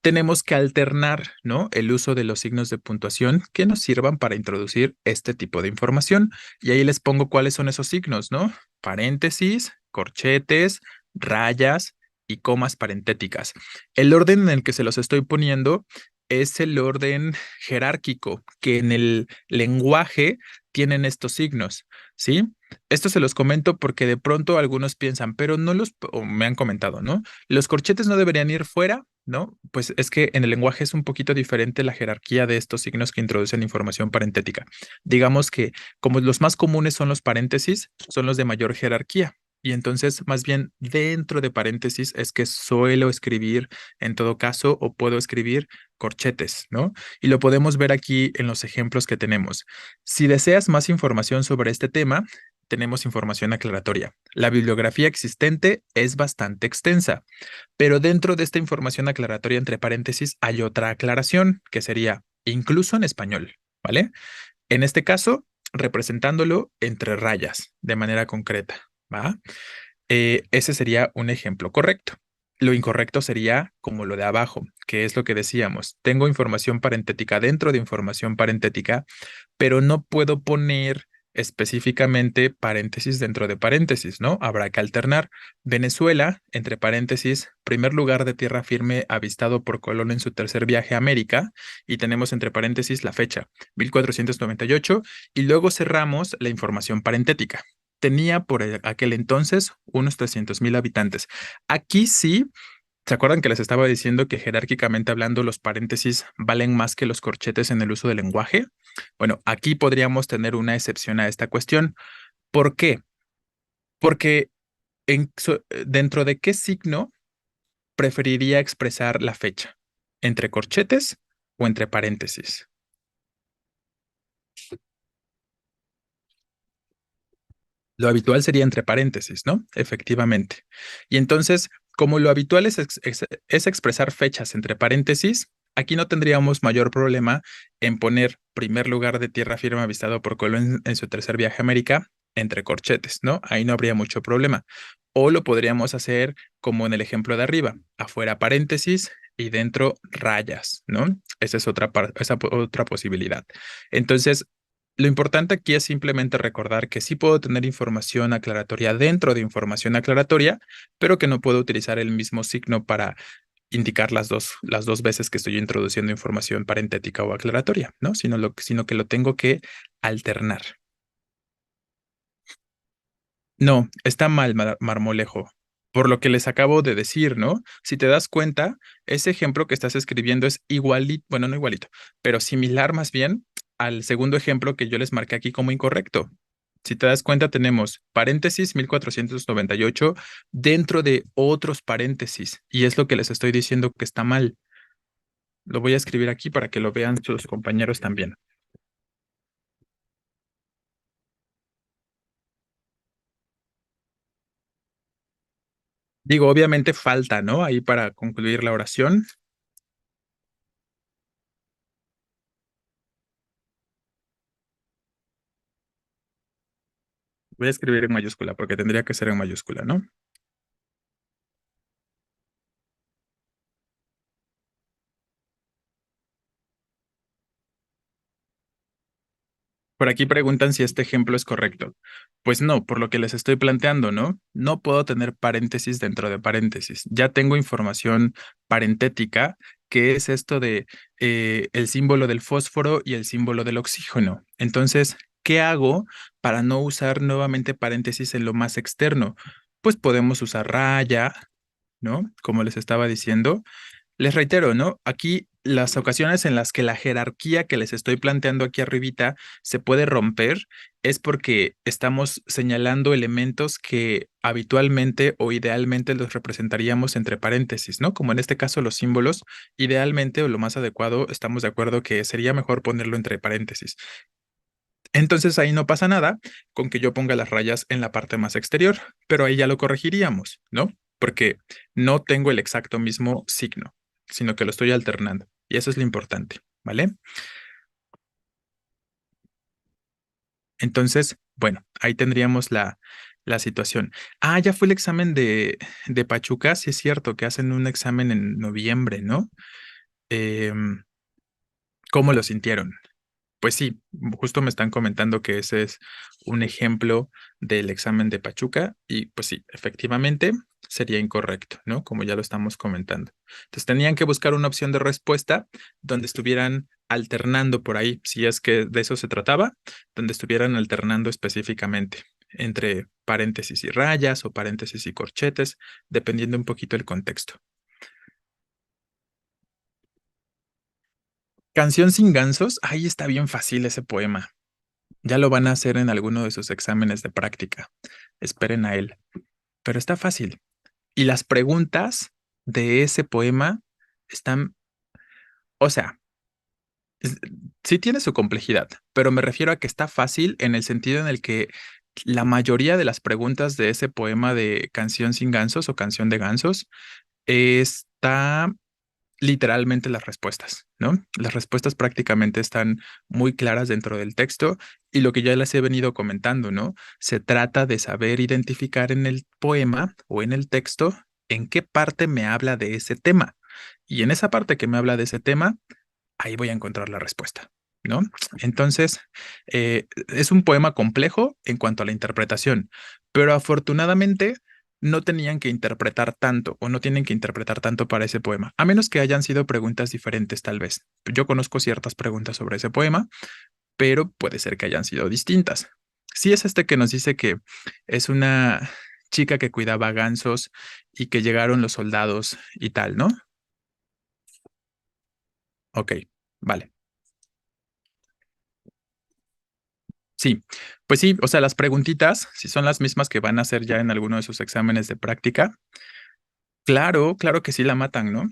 [SPEAKER 1] tenemos que alternar, ¿no? El uso de los signos de puntuación que nos sirvan para introducir este tipo de información. Y ahí les pongo cuáles son esos signos, ¿no? Paréntesis, corchetes, rayas y comas parentéticas. El orden en el que se los estoy poniendo es el orden jerárquico que en el lenguaje tienen estos signos, ¿sí? Esto se los comento porque de pronto algunos piensan, pero no o me han comentado, ¿no? Los corchetes no deberían ir fuera, ¿no? Pues es que en el lenguaje es un poquito diferente la jerarquía de estos signos que introducen información parentética. Digamos que como los más comunes son los paréntesis, son los de mayor jerarquía. Y entonces, más bien, dentro de paréntesis es que suelo escribir, en todo caso, o puedo escribir corchetes, ¿no? Y lo podemos ver aquí en los ejemplos que tenemos. Si deseas más información sobre este tema, tenemos información aclaratoria. La bibliografía existente es bastante extensa, pero dentro de esta información aclaratoria, entre paréntesis, hay otra aclaración que sería incluso en español, ¿vale? En este caso, representándolo entre rayas de manera concreta, ¿va? Ese sería un ejemplo correcto. Lo incorrecto sería como lo de abajo, que es lo que decíamos. Tengo información parentética dentro de información parentética, pero no puedo poner específicamente paréntesis dentro de paréntesis, ¿no? Habrá que alternar. Venezuela, entre paréntesis, primer lugar de tierra firme avistado por Colón en su tercer viaje a América, y tenemos entre paréntesis la fecha, 1498, y luego cerramos la información parentética. Tenía por aquel entonces unos 300,000 habitantes. Aquí sí, ¿se acuerdan que les estaba diciendo que jerárquicamente hablando los paréntesis valen más que los corchetes en el uso del lenguaje? Bueno, aquí podríamos tener una excepción a esta cuestión. ¿Por qué? Porque dentro de qué signo preferiría expresar la fecha, ¿entre corchetes o entre paréntesis? Lo habitual sería entre paréntesis, ¿no? Efectivamente. Y entonces, como lo habitual es expresar fechas entre paréntesis, aquí no tendríamos mayor problema en poner primer lugar de tierra firme avistado por Colón en su tercer viaje a América entre corchetes, ¿no? Ahí no habría mucho problema. O lo podríamos hacer como en el ejemplo de arriba, afuera paréntesis y dentro rayas, ¿no? Esa es otra posibilidad. Entonces, lo importante aquí es simplemente recordar que sí puedo tener información aclaratoria dentro de información aclaratoria, pero que no puedo utilizar el mismo signo para indicar las dos veces que estoy introduciendo información parentética o aclaratoria, ¿no? Sino que lo tengo que alternar. No, está mal, Marmolejo. Por lo que les acabo de decir, ¿no? Si te das cuenta, ese ejemplo que estás escribiendo es igualito, bueno, no igualito, pero similar más bien al segundo ejemplo que yo les marqué aquí como incorrecto. Si te das cuenta, tenemos paréntesis 1498 dentro de otros paréntesis, y es lo que les estoy diciendo que está mal. Lo voy a escribir aquí para que lo vean sus compañeros también. Digo, obviamente falta, ¿no? Ahí para concluir la oración. Voy a escribir en mayúscula porque tendría que ser en mayúscula, ¿no? Por aquí preguntan si este ejemplo es correcto. Pues no, por lo que les estoy planteando, ¿no? No puedo tener paréntesis dentro de paréntesis. Ya tengo información parentética, que es esto de el símbolo del fósforo y el símbolo del oxígeno. Entonces, ¿qué hago para no usar nuevamente paréntesis en lo más externo? Pues podemos usar raya, ¿no? Como les estaba diciendo. Les reitero, ¿no? Aquí las ocasiones en las que la jerarquía que les estoy planteando aquí arribita se puede romper es porque estamos señalando elementos que habitualmente o idealmente los representaríamos entre paréntesis, ¿no? Como en este caso los símbolos, idealmente o lo más adecuado, estamos de acuerdo que sería mejor ponerlo entre paréntesis. Entonces ahí no pasa nada con que yo ponga las rayas en la parte más exterior, pero ahí ya lo corregiríamos, ¿no? Porque no tengo el exacto mismo signo, sino que lo estoy alternando. Y eso es lo importante, ¿vale? Entonces, bueno, ahí tendríamos la situación. Ah, ya fue el examen de Pachuca, sí es cierto que hacen un examen en noviembre, ¿no? Em, ¿Cómo lo sintieron? Pues sí, justo me están comentando que ese es un ejemplo del examen de Pachuca y pues sí, efectivamente sería incorrecto, ¿no? Como ya lo estamos comentando. Entonces tenían que buscar una opción de respuesta donde estuvieran alternando por ahí, si es que de eso se trataba, donde estuvieran alternando específicamente entre paréntesis y rayas o paréntesis y corchetes, dependiendo un poquito el contexto. Canción sin gansos, ahí está bien fácil ese poema. Ya lo van a hacer en alguno de sus exámenes de práctica. Esperen a él. Pero está fácil. Y las preguntas de ese poema están, o sea, es- sí tiene su complejidad, pero me refiero a que está fácil en el sentido en el que la mayoría de las preguntas de ese poema de Canción sin gansos o Canción de gansos está literalmente las respuestas, ¿no? Las respuestas prácticamente están muy claras dentro del texto y lo que ya les he venido comentando, ¿no? Se trata de saber identificar en el poema o en el texto en qué parte me habla de ese tema. Y en esa parte que me habla de ese tema, ahí voy a encontrar la respuesta, ¿no? Entonces, es un poema complejo en cuanto a la interpretación, pero afortunadamente no tenían que interpretar tanto o no tienen que interpretar tanto para ese poema, a menos que hayan sido preguntas diferentes tal vez. Yo conozco ciertas preguntas sobre ese poema, pero puede ser que hayan sido distintas. Sí es este que nos dice que es una chica que cuidaba gansos y que llegaron los soldados y tal, ¿no? Ok, vale. Sí, pues sí, o sea, las preguntitas, si son las mismas que van a hacer ya en alguno de sus exámenes de práctica, claro, claro que sí la matan, ¿no?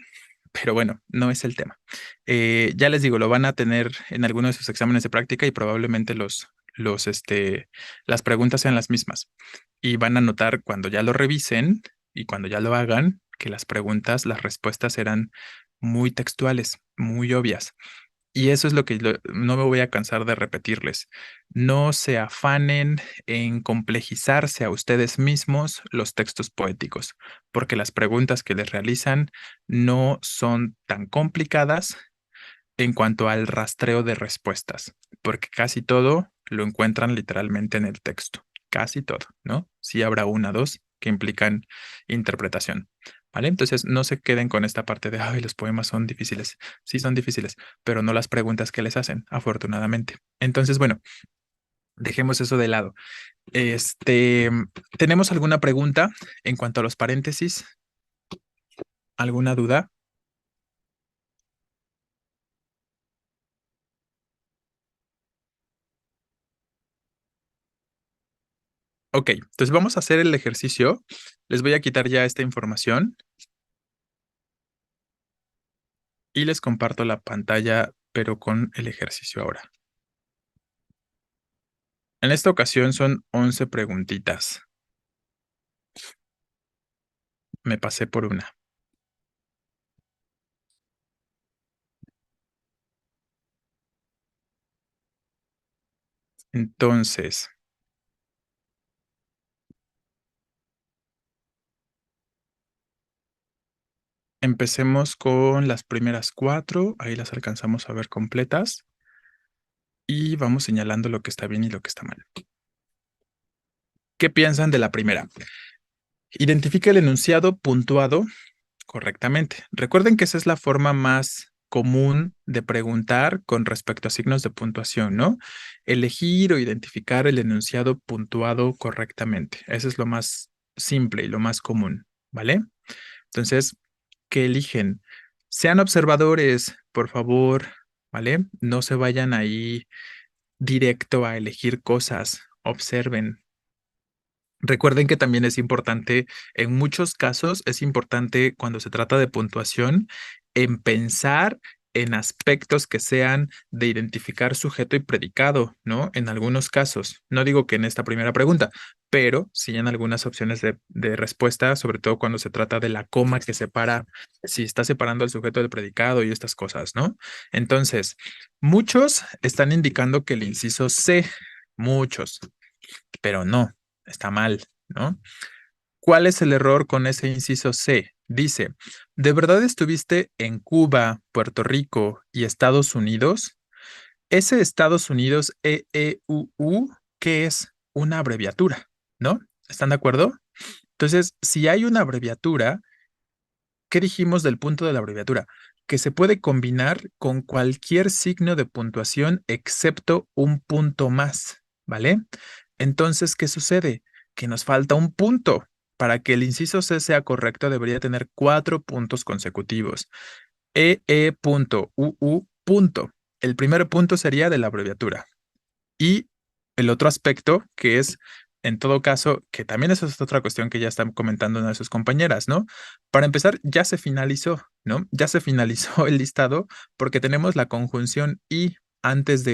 [SPEAKER 1] Pero bueno, no es el tema. Ya les digo, lo van a tener en alguno de sus exámenes de práctica y probablemente las preguntas sean las mismas. Y van a notar cuando ya lo revisen y cuando ya lo hagan, que las preguntas, las respuestas eran muy textuales, muy obvias. Y eso es lo que no me voy a cansar de repetirles. No se afanen en complejizarse a ustedes mismos los textos poéticos, porque las preguntas que les realizan no son tan complicadas en cuanto al rastreo de respuestas, porque casi todo lo encuentran literalmente en el texto. Casi todo, ¿no? Sí habrá una, dos que implican interpretación. ¿Vale? Entonces, no se queden con esta parte de, ay, los poemas son difíciles. Sí son difíciles, pero no las preguntas que les hacen, afortunadamente. Entonces, bueno, dejemos eso de lado. Este, ¿Tenemos alguna pregunta en cuanto a los paréntesis? ¿Alguna duda? Ok, entonces vamos a hacer el ejercicio. Les voy a quitar ya esta información y les comparto la pantalla, pero con el ejercicio ahora. En esta ocasión son 11 preguntitas. Me pasé por una. Entonces, empecemos con las primeras cuatro. Ahí las alcanzamos a ver completas. Y vamos señalando lo que está bien y lo que está mal. ¿Qué piensan de la primera? Identifica el enunciado puntuado correctamente. Recuerden que esa es la forma más común de preguntar con respecto a signos de puntuación, ¿no? Elegir o identificar el enunciado puntuado correctamente. Eso es lo más simple y lo más común, ¿vale? Entonces, ¿qué eligen? Sean observadores, por favor, ¿vale? No se vayan ahí directo a elegir cosas. Observen. Recuerden que también es importante, en muchos casos, es importante cuando se trata de puntuación, en pensar en aspectos que sean de identificar sujeto y predicado, ¿no? En algunos casos. No digo que en esta primera pregunta, pero sí en algunas opciones de respuesta, sobre todo cuando se trata de la coma que separa, si está separando al sujeto del predicado y estas cosas, ¿no? Entonces, muchos están indicando que el inciso C, muchos, pero no, está mal, ¿no? ¿Cuál es el error con ese inciso C? Dice, ¿de verdad estuviste en Cuba, Puerto Rico y Estados Unidos? Ese Estados Unidos, EEUU, ¿qué es? Una abreviatura, ¿no? ¿Están de acuerdo? Entonces, si hay una abreviatura, ¿qué dijimos del punto de la abreviatura? Que se puede combinar con cualquier signo de puntuación excepto un punto más, ¿vale? Entonces, ¿qué sucede? Que nos falta un punto. Para que el inciso C sea correcto, debería tener 4 puntos consecutivos. punto, punto. El primer punto sería de la abreviatura. Y el otro aspecto que es, en todo caso, que también esa es otra cuestión que ya están comentando una de sus compañeras, ¿no? Para empezar, ya se finalizó, ¿no? Ya se finalizó el listado porque tenemos la conjunción y antes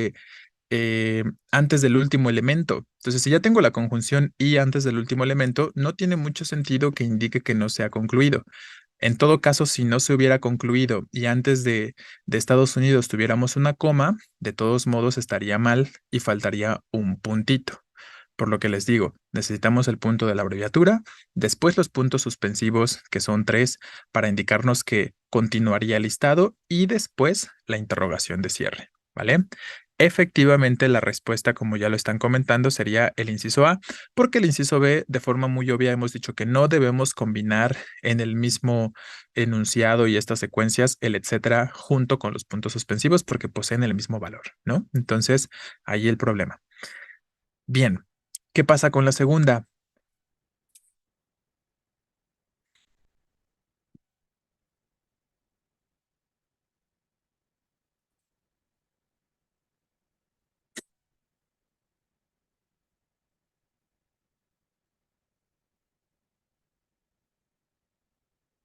[SPEAKER 1] antes del último elemento. Entonces, si ya tengo la conjunción y antes del último elemento, no tiene mucho sentido que indique que no se ha concluido. En todo caso, si no se hubiera concluido y antes de Estados Unidos tuviéramos una coma, de todos modos estaría mal y faltaría un puntito. Por lo que les digo, necesitamos el punto de la abreviatura, después los puntos suspensivos, que son 3, para indicarnos que continuaría el listado y después la interrogación de cierre, ¿vale? Efectivamente, la respuesta, como ya lo están comentando, sería el inciso A, porque el inciso B, de forma muy obvia, hemos dicho que no debemos combinar en el mismo enunciado y estas secuencias el etcétera junto con los puntos suspensivos porque poseen el mismo valor, ¿no? Entonces, ahí el problema. Bien, ¿qué pasa con la segunda?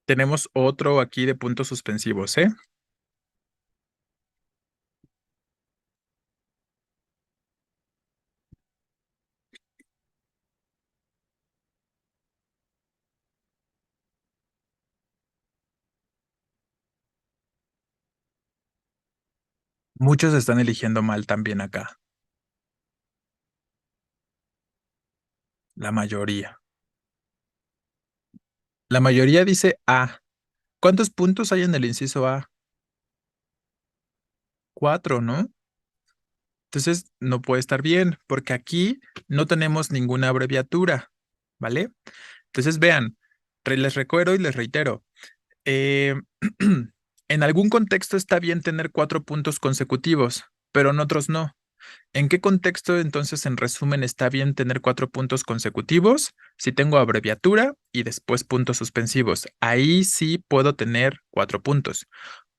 [SPEAKER 1] Tenemos otro aquí de puntos suspensivos, ¿eh? Muchos están eligiendo mal también acá, la mayoría. La mayoría dice A. ¿Cuántos puntos hay en el inciso A? Cuatro, ¿no? Entonces no puede estar bien, porque aquí no tenemos ninguna abreviatura, ¿vale? Entonces vean, les recuerdo y les reitero, eh, en algún contexto está bien tener 4 puntos consecutivos, pero en otros no. ¿En qué contexto entonces, en resumen, está bien tener 4 puntos consecutivos? Si tengo abreviatura y después puntos suspensivos. Ahí sí puedo tener 4 puntos.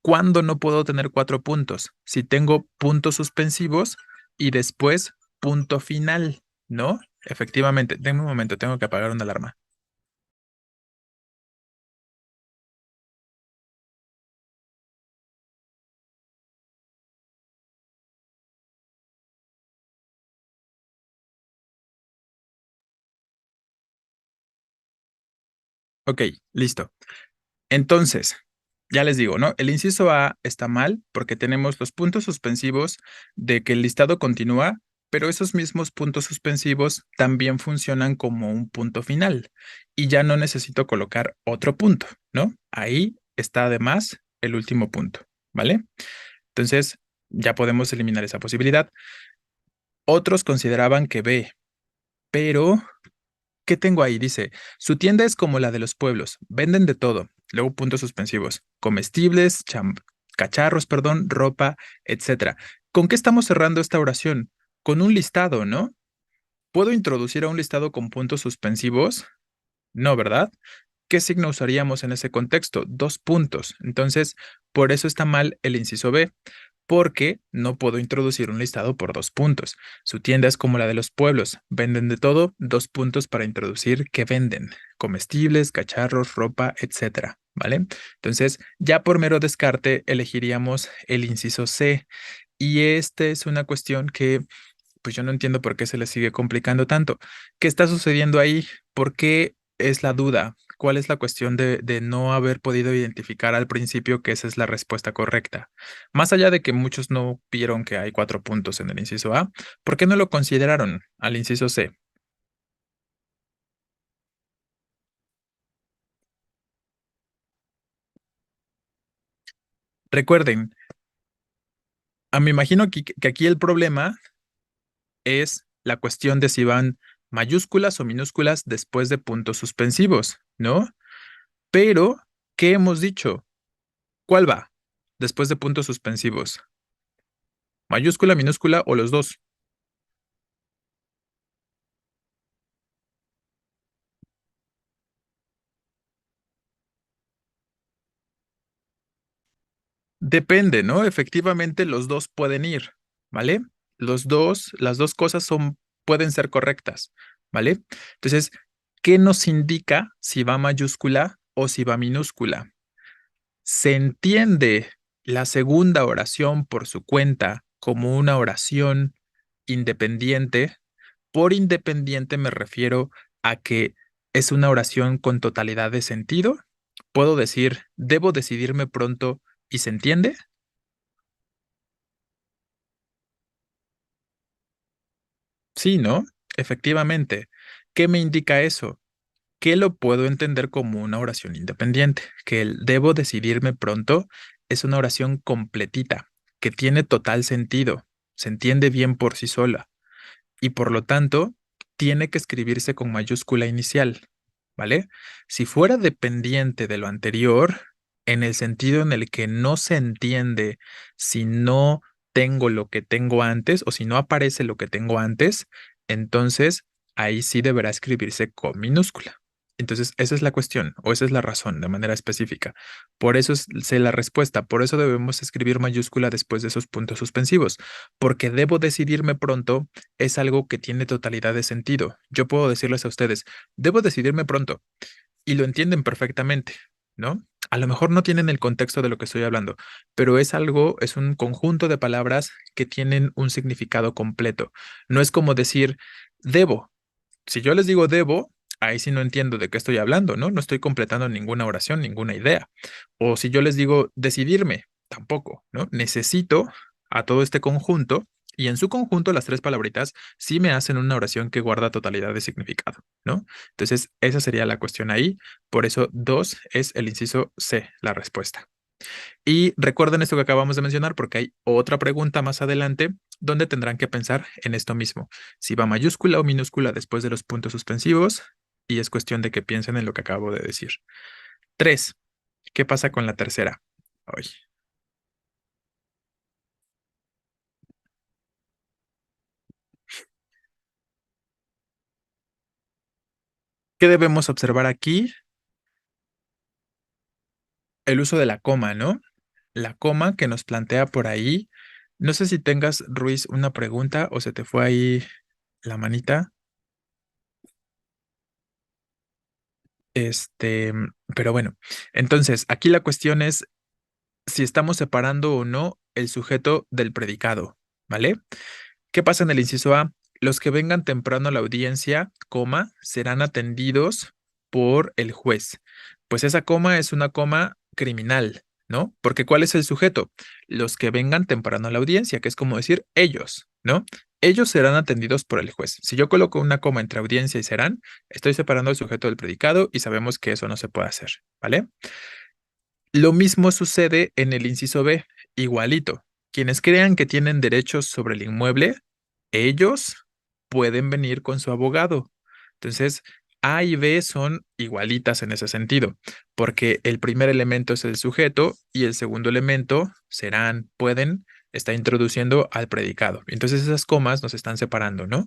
[SPEAKER 1] ¿Cuándo no puedo tener 4 puntos? Si tengo puntos suspensivos y después punto final, ¿no? Efectivamente, denme un momento, tengo que apagar una alarma. Ok, listo. Entonces, ya les digo, ¿no? El inciso A está mal porque tenemos los puntos suspensivos de que el listado continúa, pero esos mismos puntos suspensivos también funcionan como un punto final y ya no necesito colocar otro punto, ¿no? Ahí está además el último punto, ¿vale? Entonces, ya podemos eliminar esa posibilidad. Otros consideraban que B, pero ¿qué tengo ahí? Dice, su tienda es como la de los pueblos, venden de todo. Luego puntos suspensivos, comestibles, cacharros, perdón, ropa, etcétera. ¿Con qué estamos cerrando esta oración? Con un listado, ¿no? ¿Puedo introducir a un listado con puntos suspensivos? No, ¿verdad? ¿Qué signo usaríamos en ese contexto? 2 puntos. Entonces, por eso está mal el inciso B, porque no puedo introducir un listado por 2 puntos. Su tienda es como la de los pueblos, venden de todo, 2 puntos para introducir qué venden, comestibles, cacharros, ropa, etcétera, ¿vale? Entonces, ya por mero descarte, elegiríamos el inciso C. Y esta es una cuestión que pues yo no entiendo por qué se le sigue complicando tanto. ¿Qué está sucediendo ahí? ¿Por qué es la duda? ¿Cuál es la cuestión de no haber podido identificar al principio que esa es la respuesta correcta? Más allá de que muchos no vieron que hay 4 puntos en el inciso A, ¿por qué no lo consideraron al inciso C? Recuerden, me imagino que aquí el problema es la cuestión de si van mayúsculas o minúsculas después de puntos suspensivos, ¿no? Pero, ¿qué hemos dicho? ¿Cuál va? Después de puntos suspensivos. ¿Mayúscula, minúscula o los dos? Depende, ¿no? Efectivamente, los dos pueden ir, ¿vale? Las dos cosas pueden ser correctas, ¿vale? Entonces, ¿qué nos indica si va mayúscula o si va minúscula? Se entiende la segunda oración por su cuenta como una oración independiente. Por independiente me refiero a que es una oración con totalidad de sentido. Puedo decir, debo decidirme pronto y se entiende. Sí, ¿no? Efectivamente. ¿Qué me indica eso? Que lo puedo entender como una oración independiente, que el debo decidirme pronto es una oración completita, que tiene total sentido, se entiende bien por sí sola y por lo tanto tiene que escribirse con mayúscula inicial, ¿vale? Si fuera dependiente de lo anterior, en el sentido en el que no se entiende si no tengo lo que tengo antes o si no aparece lo que tengo antes, entonces ahí sí deberá escribirse con minúscula. Entonces, esa es la cuestión o esa es la razón de manera específica. Por eso sé la respuesta, por eso debemos escribir mayúscula después de esos puntos suspensivos, porque debo decidirme pronto es algo que tiene totalidad de sentido. Yo puedo decirles a ustedes, debo decidirme pronto y lo entienden perfectamente, ¿no? A lo mejor no tienen el contexto de lo que estoy hablando, pero es algo, es un conjunto de palabras que tienen un significado completo. No es como decir debo. Si yo les digo debo, ahí sí no entiendo de qué estoy hablando, ¿no? No estoy completando ninguna oración, ninguna idea. O si yo les digo decidirme, tampoco, ¿no? Necesito a todo este conjunto y en su conjunto las tres palabritas sí me hacen una oración que guarda totalidad de significado, ¿no? Entonces, esa sería la cuestión ahí. Por eso 2 es el inciso C, la respuesta. Y recuerden esto que acabamos de mencionar porque hay otra pregunta más adelante donde tendrán que pensar en esto mismo. Si va mayúscula o minúscula después de los puntos suspensivos y es cuestión de que piensen en lo que acabo de decir. 3. ¿Qué pasa con la tercera? Ay, ¿qué debemos observar aquí? El uso de la coma, ¿no? La coma que nos plantea por ahí. No sé si tengas, Ruiz, una pregunta o se te fue ahí la manita. Pero bueno, entonces aquí la cuestión es si estamos separando o no el sujeto del predicado, ¿vale? ¿Qué pasa en el inciso A? Los que vengan temprano a la audiencia, coma, serán atendidos por el juez. Pues esa coma es una coma criminal, ¿no? Porque ¿cuál es el sujeto? Los que vengan temprano a la audiencia, que es como decir ellos, ¿no? Ellos serán atendidos por el juez. Si yo coloco una coma entre audiencia y serán, estoy separando al sujeto del predicado y sabemos que eso no se puede hacer, ¿vale? Lo mismo sucede en el inciso B, igualito. Quienes crean que tienen derechos sobre el inmueble, ellos pueden venir con su abogado. Entonces, A y B son igualitas en ese sentido, porque el primer elemento es el sujeto y el segundo elemento serán, pueden, está introduciendo al predicado. Entonces, esas comas nos están separando, ¿no?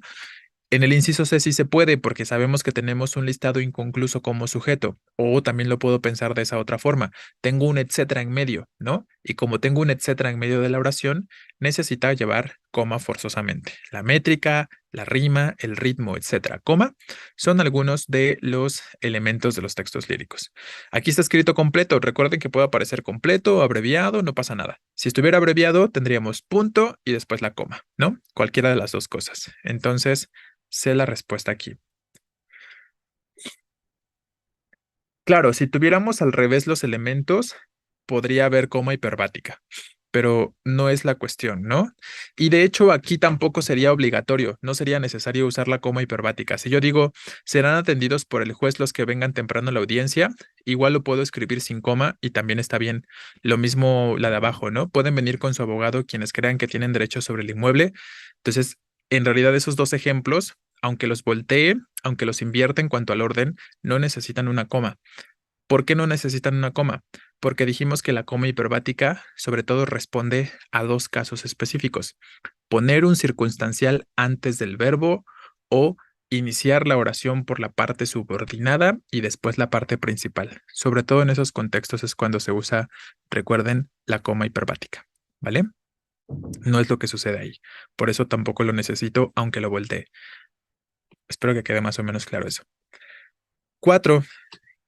[SPEAKER 1] En el inciso C sí se puede porque sabemos que tenemos un listado inconcluso como sujeto, o también lo puedo pensar de esa otra forma. Tengo un etcétera en medio, ¿no? Y como tengo un etcétera en medio de la oración, necesita llevar coma forzosamente. La métrica, la rima, el ritmo, etcétera, coma, son algunos de los elementos de los textos líricos. Aquí está escrito completo. Recuerden que puede aparecer completo o abreviado, no pasa nada. Si estuviera abreviado, tendríamos punto y después la coma, ¿no? Cualquiera de las dos cosas. Entonces, sé la respuesta aquí. Claro, si tuviéramos al revés los elementos, podría haber coma hiperbática, pero no es la cuestión, ¿no? Y de hecho aquí tampoco sería obligatorio, no sería necesario usar la coma hiperbática. Si yo digo, serán atendidos por el juez los que vengan temprano a la audiencia, igual lo puedo escribir sin coma y también está bien. Lo mismo la de abajo, ¿no? Pueden venir con su abogado quienes crean que tienen derecho sobre el inmueble. Entonces, en realidad esos dos ejemplos, aunque los voltee, aunque los invierte en cuanto al orden, no necesitan una coma. ¿Por qué no necesitan una coma? Porque dijimos que la coma hiperbática sobre todo responde a dos casos específicos. Poner un circunstancial antes del verbo o iniciar la oración por la parte subordinada y después la parte principal. Sobre todo en esos contextos es cuando se usa, recuerden, la coma hiperbática, ¿vale? No es lo que sucede ahí. Por eso tampoco lo necesito, aunque lo voltee. Espero que quede más o menos claro eso. 4.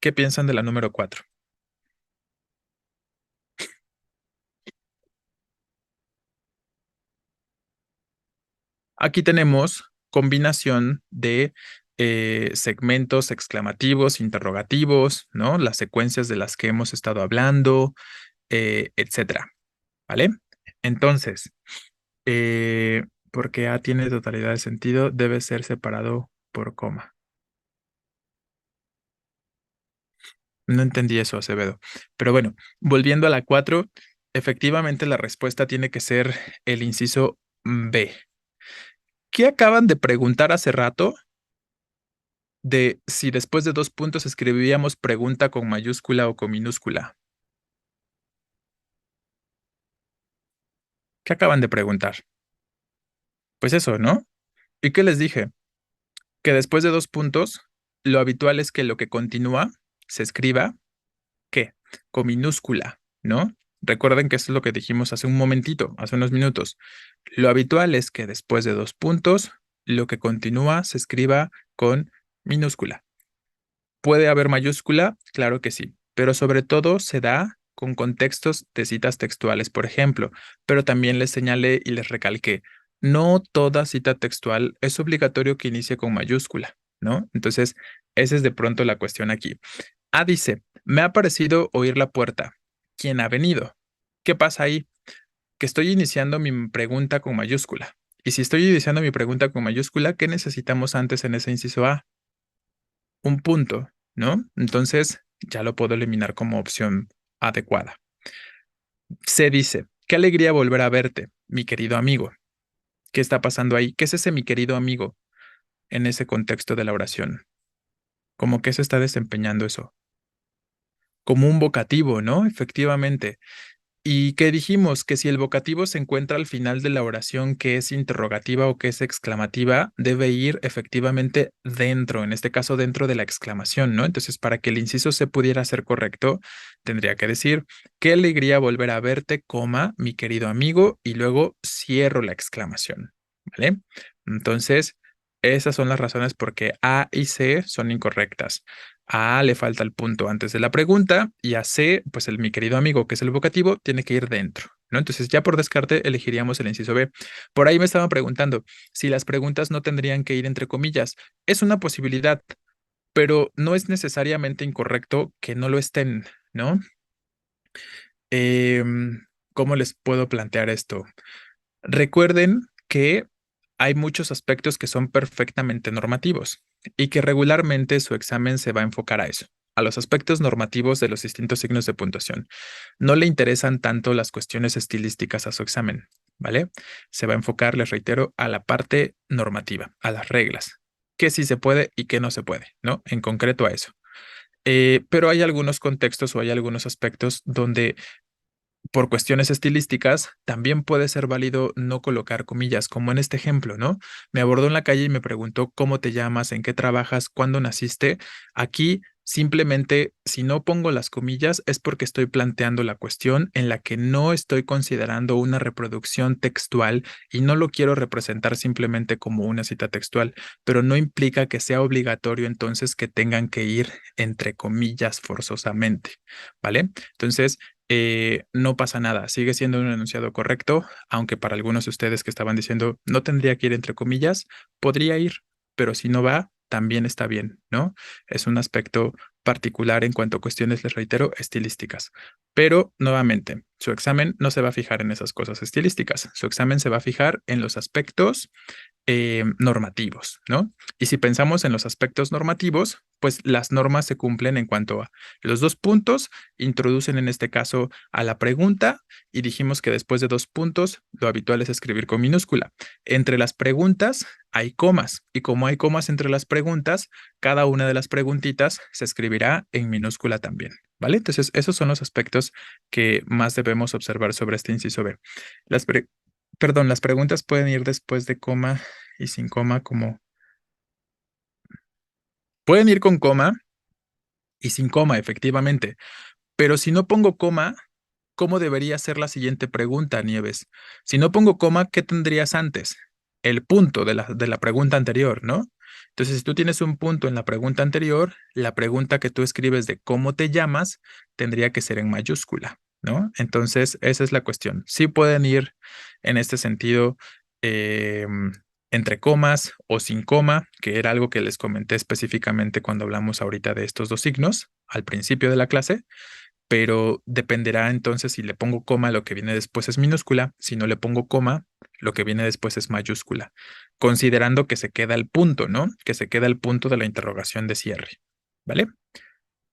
[SPEAKER 1] ¿Qué piensan de la número 4? Aquí tenemos combinación de segmentos exclamativos, interrogativos, ¿no? Las secuencias de las que hemos estado hablando, etcétera, ¿vale? Entonces, porque A tiene totalidad de sentido, debe ser separado por coma. No entendí eso, Acevedo. Pero bueno, volviendo a la 4, efectivamente la respuesta tiene que ser el inciso B. ¿Qué acaban de preguntar hace rato? De si después de dos puntos escribíamos pregunta con mayúscula o con minúscula. ¿Qué acaban de preguntar? Pues eso, ¿no? ¿Y qué les dije? Que después de dos puntos, lo habitual es que lo que continúa se escriba, ¿qué? Con minúscula, ¿no? Recuerden que eso es lo que dijimos hace un momentito, hace unos minutos. Lo habitual es que después de dos puntos, lo que continúa se escriba con minúscula. ¿Puede haber mayúscula? Claro que sí, pero sobre todo se da con contextos de citas textuales, por ejemplo, pero también les señalé y les recalqué, no toda cita textual es obligatorio que inicie con mayúscula, ¿no? Entonces, esa es de pronto la cuestión aquí. A dice, me ha parecido oír la puerta. ¿Quién ha venido? ¿Qué pasa ahí? que estoy iniciando mi pregunta con mayúscula. Y si estoy iniciando mi pregunta con mayúscula, ¿qué necesitamos antes en ese inciso A? Un punto, ¿no? Entonces ya lo puedo eliminar como opción adecuada. Se dice, qué alegría volver a verte, mi querido amigo. ¿Qué está pasando ahí? ¿Qué es ese mi querido amigo en ese contexto de la oración? ¿Cómo que se está desempeñando eso? Como un vocativo, ¿no? Efectivamente. ¿Y qué dijimos? Que si el vocativo se encuentra al final de la oración que es interrogativa o que es exclamativa, debe ir efectivamente dentro, en este caso dentro de la exclamación, ¿no? Entonces, para que el inciso se pudiera hacer correcto, tendría que decir, qué alegría volver a verte, coma, mi querido amigo, y luego cierro la exclamación, ¿vale? Entonces, esas son las razones por qué A y C son incorrectas. A le falta el punto antes de la pregunta y a C, pues el mi querido amigo, que es el vocativo, tiene que ir dentro, ¿no? Entonces ya por descarte elegiríamos el inciso B. Por ahí me estaban preguntando si las preguntas no tendrían que ir entre comillas. Es una posibilidad, pero no es necesariamente incorrecto que no lo estén, ¿no? ¿Cómo les puedo plantear esto? Recuerden que hay muchos aspectos que son perfectamente normativos y que regularmente su examen se va a enfocar a eso, a los aspectos normativos de los distintos signos de puntuación. No le interesan tanto las cuestiones estilísticas a su examen, ¿vale? Se va a enfocar, les reitero, a la parte normativa, a las reglas, qué sí se puede y qué no se puede, ¿no? En concreto a eso. Pero hay algunos contextos o hay algunos aspectos donde por cuestiones estilísticas, también puede ser válido no colocar comillas, como en este ejemplo, ¿no? Me abordó en la calle y me preguntó cómo te llamas, en qué trabajas, cuándo naciste. Aquí simplemente, si no pongo las comillas, es porque estoy planteando la cuestión en la que no estoy considerando una reproducción textual y no lo quiero representar simplemente como una cita textual, pero no implica que sea obligatorio entonces que tengan que ir entre comillas forzosamente, ¿vale? Entonces, no pasa nada, sigue siendo un enunciado correcto, aunque para algunos de ustedes que estaban diciendo no tendría que ir entre comillas, podría ir, pero si no va, también está bien, ¿no? Es un aspecto particular en cuanto a cuestiones, les reitero, estilísticas. Pero nuevamente, su examen no se va a fijar en esas cosas estilísticas, su examen se va a fijar en los aspectos normativos, ¿no? Y si pensamos en los aspectos normativos, pues las normas se cumplen en cuanto a los dos puntos, introducen en este caso a la pregunta y dijimos que después de dos puntos, lo habitual es escribir con minúscula. Entre las preguntas hay comas y como hay comas entre las preguntas, cada una de las preguntitas se escribirá en minúscula también, ¿vale? Entonces, esos son los aspectos que más debemos observar sobre este inciso B. Las pre- Perdón, las preguntas pueden ir después de coma y sin coma, como pueden ir con coma y sin coma, efectivamente. Pero si no pongo coma, ¿cómo debería ser la siguiente pregunta, Nieves? Si no pongo coma, ¿qué tendrías antes? El punto de la pregunta anterior, ¿no? Entonces, si tú tienes un punto en la pregunta anterior, la pregunta que tú escribes de cómo te llamas tendría que ser en mayúscula, ¿no? Entonces, esa es la cuestión. Sí pueden ir en este sentido eh, entre comas o sin coma, que era algo que les comenté específicamente cuando hablamos ahorita de estos dos signos al principio de la clase, pero dependerá entonces si le pongo coma, lo que viene después es minúscula, si no le pongo coma, lo que viene después es mayúscula, considerando que se queda el punto, ¿no? Que se queda el punto de la interrogación de cierre, ¿vale?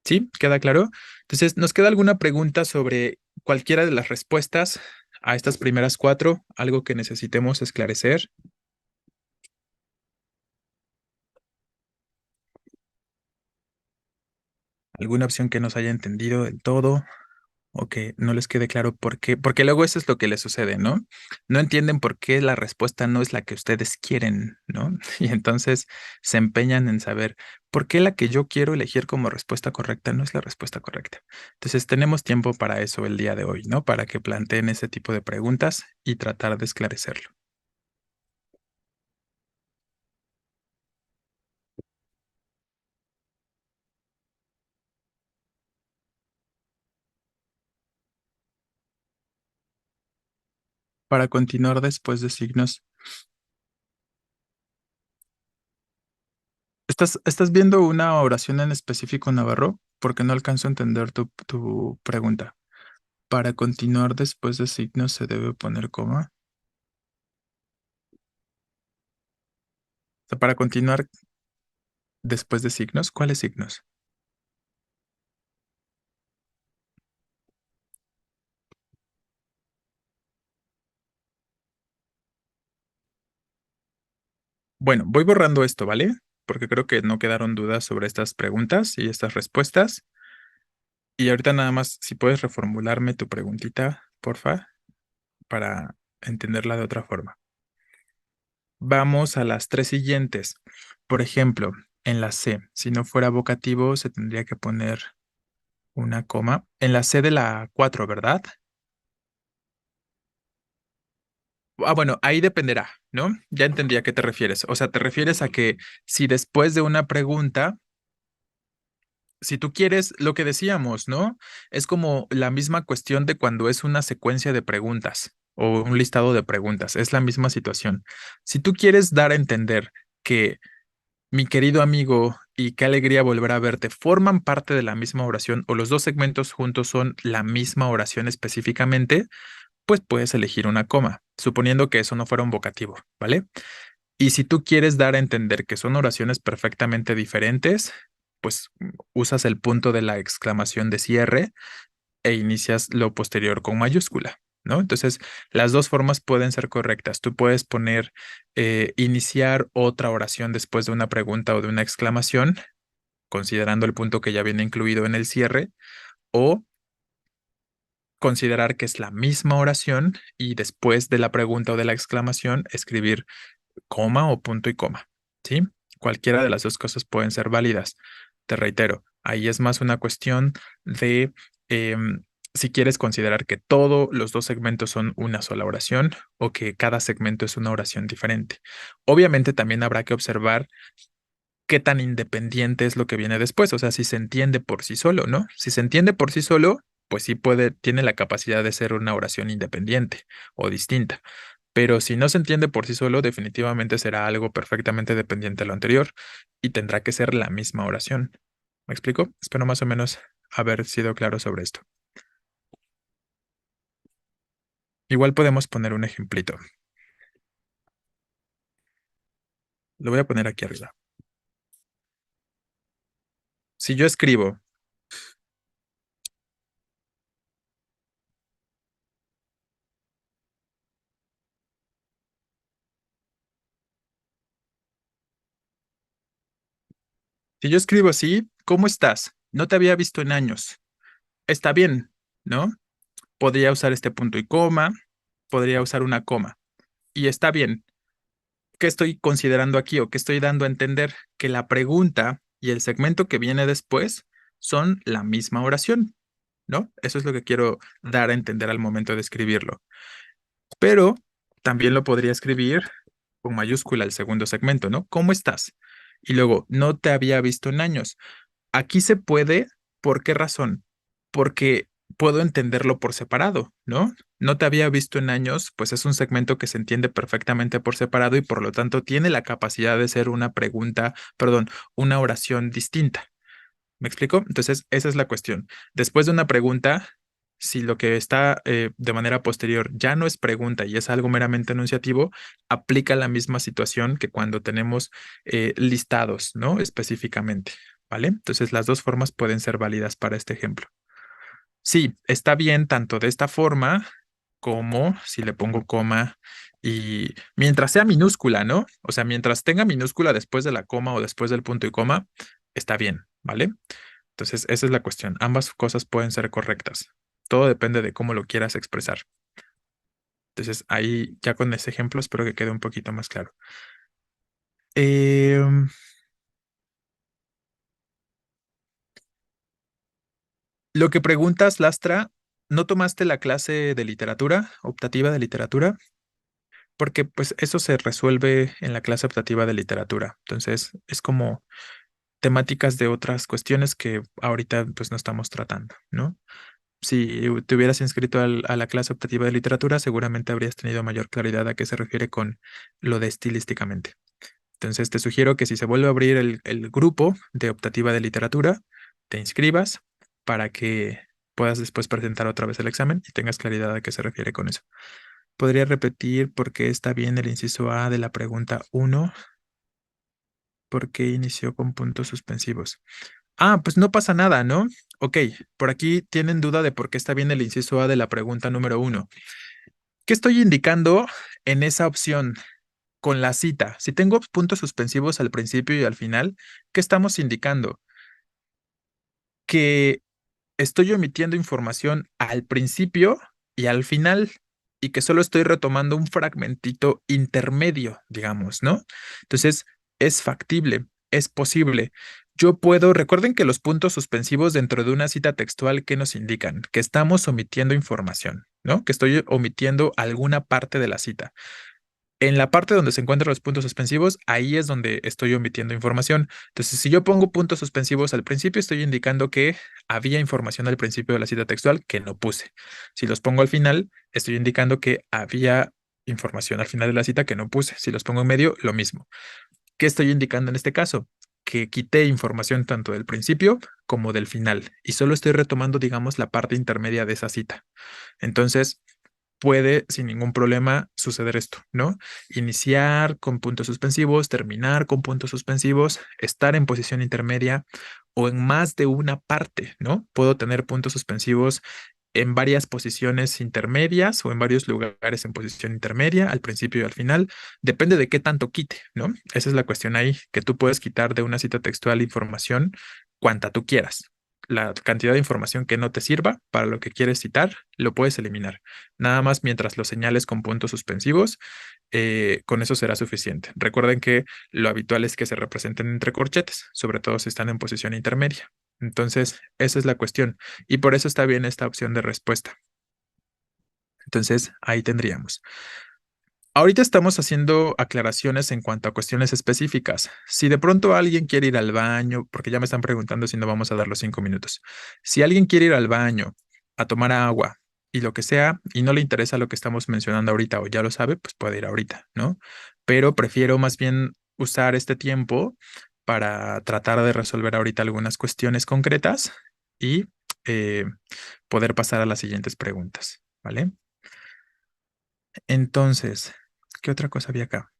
[SPEAKER 1] ¿Sí? ¿Queda claro? Entonces, ¿nos queda alguna pregunta sobre cualquiera de las respuestas a estas primeras cuatro? ¿Algo que necesitemos esclarecer? ¿Alguna opción que nos haya entendido del todo? O que no les quede claro por qué, porque luego eso es lo que les sucede, ¿no? No entienden por qué la respuesta no es la que ustedes quieren, ¿no? Y entonces se empeñan en saber por qué la que yo quiero elegir como respuesta correcta no es la respuesta correcta. Entonces tenemos tiempo para eso el día de hoy, ¿no? Para que planteen ese tipo de preguntas y tratar de esclarecerlo. Para continuar después de signos, ¿estás viendo una oración en específico, Navarro? Porque no alcanzo a entender tu pregunta. Para continuar después de signos se debe poner coma. O sea, para continuar después de signos, ¿cuáles signos? Bueno, voy borrando esto, ¿vale? Porque creo que no quedaron dudas sobre estas preguntas y estas respuestas. Y ahorita nada más, si puedes reformularme tu preguntita, porfa, para entenderla de otra forma. Vamos a las tres siguientes. Por ejemplo, en la C, si no fuera vocativo, se tendría que poner una coma. En la C de la 4, ¿verdad? Ah, bueno, ahí dependerá, ¿no? Ya entendí a qué te refieres. O sea, te refieres a que si después de una pregunta, si tú quieres lo que decíamos, ¿no? Es como la misma cuestión de cuando es una secuencia de preguntas o un listado de preguntas. Es la misma situación. Si tú quieres dar a entender que mi querido amigo y qué alegría volver a verte forman parte de la misma oración o los dos segmentos juntos son la misma oración específicamente, pues puedes elegir una coma, suponiendo que eso no fuera un vocativo, ¿vale? Y si tú quieres dar a entender que son oraciones perfectamente diferentes, pues usas el punto de la exclamación de cierre e inicias lo posterior con mayúscula, ¿no? Entonces, las dos formas pueden ser correctas. Tú puedes poner iniciar otra oración después de una pregunta o de una exclamación, considerando el punto que ya viene incluido en el cierre, o considerar que es la misma oración y después de la pregunta o de la exclamación, escribir coma o punto y coma, ¿sí? Cualquiera de las dos cosas pueden ser válidas. Te reitero, ahí es más una cuestión de si quieres considerar que todos los dos segmentos son una sola oración o que cada segmento es una oración diferente. Obviamente también habrá que observar qué tan independiente es lo que viene después, o sea, si se entiende por sí solo, ¿no? Si se entiende por sí solo, pues sí puede, tiene la capacidad de ser una oración independiente o distinta. Pero si no se entiende por sí solo, definitivamente será algo perfectamente dependiente de lo anterior y tendrá que ser la misma oración. ¿Me explico? Espero más o menos haber sido claro sobre esto. Igual podemos poner un ejemplito. Lo voy a poner aquí arriba. Si yo escribo, si yo escribo así, ¿cómo estás? No te había visto en años. Está bien, ¿no? Podría usar este punto y coma, podría usar una coma. Y está bien. ¿Qué estoy considerando aquí o qué estoy dando a entender? Que la pregunta y el segmento que viene después son la misma oración, ¿no? Eso es lo que quiero dar a entender al momento de escribirlo. Pero también lo podría escribir con mayúscula el segundo segmento, ¿no? ¿Cómo estás? Y luego, no te había visto en años. Aquí se puede, ¿por qué razón? Porque puedo entenderlo por separado, ¿no? No te había visto en años, pues es un segmento que se entiende perfectamente por separado y por lo tanto tiene la capacidad de ser una pregunta, perdón, una oración distinta. ¿Me explico? Entonces, esa es la cuestión. Después de una pregunta, si lo que está de manera posterior ya no es pregunta y es algo meramente enunciativo, aplica la misma situación que cuando tenemos listados, ¿no? Específicamente, ¿vale? Entonces, las dos formas pueden ser válidas para este ejemplo. Sí, está bien tanto de esta forma como si le pongo coma y mientras sea minúscula, ¿no? O sea, mientras tenga minúscula después de la coma o después del punto y coma, está bien, ¿vale? Entonces, esa es la cuestión. Ambas cosas pueden ser correctas. Todo depende de cómo lo quieras expresar. Entonces, ahí ya con ese ejemplo espero que quede un poquito más claro. Em, lo que preguntas, Lastra, ¿no tomaste la clase de literatura, optativa de literatura? Porque pues eso se resuelve en la clase optativa de literatura. Entonces, es como temáticas de otras cuestiones que ahorita pues no estamos tratando, ¿no? Si te hubieras inscrito a la clase optativa de literatura, seguramente habrías tenido mayor claridad a qué se refiere con lo de estilísticamente. Entonces, te sugiero que si se vuelve a abrir el grupo de optativa de literatura, te inscribas para que puedas después presentar otra vez el examen y tengas claridad a qué se refiere con eso. ¿Podría repetir por qué está bien el inciso A de la pregunta 1? ¿Por qué inició con puntos suspensivos? Ah, pues no pasa nada, ¿no? Ok, por aquí tienen duda de por qué está bien el inciso A de la pregunta número 1. ¿Qué estoy indicando en esa opción con la cita? Si tengo puntos suspensivos al principio y al final, ¿qué estamos indicando? Que estoy omitiendo información al principio y al final y que solo estoy retomando un fragmentito intermedio, digamos, ¿no? Entonces, es factible, es posible. Yo puedo, recuerden que los puntos suspensivos dentro de una cita textual, ¿qué nos indican? Que estamos omitiendo información, ¿no? Que estoy omitiendo alguna parte de la cita. En la parte donde se encuentran los puntos suspensivos, ahí es donde estoy omitiendo información. Entonces, si yo pongo puntos suspensivos al principio, estoy indicando que había información al principio de la cita textual que no puse. Si los pongo al final, estoy indicando que había información al final de la cita que no puse. Si los pongo en medio, lo mismo. ¿Qué estoy indicando en este caso? Que quité información tanto del principio como del final y solo estoy retomando, digamos, la parte intermedia de esa cita. Entonces, puede sin ningún problema suceder esto, ¿no? Iniciar con puntos suspensivos, terminar con puntos suspensivos, estar en posición intermedia o en más de una parte, ¿no? Puedo tener puntos suspensivos en varias posiciones intermedias o en varios lugares en posición intermedia, al principio y al final. Depende de qué tanto quite, ¿no? Esa es la cuestión ahí, que tú puedes quitar de una cita textual información cuanta tú quieras. La cantidad de información que no te sirva para lo que quieres citar, lo puedes eliminar. Nada más mientras lo señales con puntos suspensivos, con eso será suficiente. Recuerden que lo habitual es que se representen entre corchetes, sobre todo si están en posición intermedia. Entonces, esa es la cuestión. Y por eso está bien esta opción de respuesta. Entonces, ahí tendríamos. Ahorita estamos haciendo aclaraciones en cuanto a cuestiones específicas. Si de pronto alguien quiere ir al baño, porque ya me están preguntando si no vamos a dar los 5 minutos. Si alguien quiere ir al baño, a tomar agua y lo que sea, y no le interesa lo que estamos mencionando ahorita o ya lo sabe, pues puede ir ahorita, ¿no? Pero prefiero más bien usar este tiempo para tratar de resolver ahorita algunas cuestiones concretas y eh, poder pasar a las siguientes preguntas, ¿vale? Entonces, ¿qué otra cosa había acá?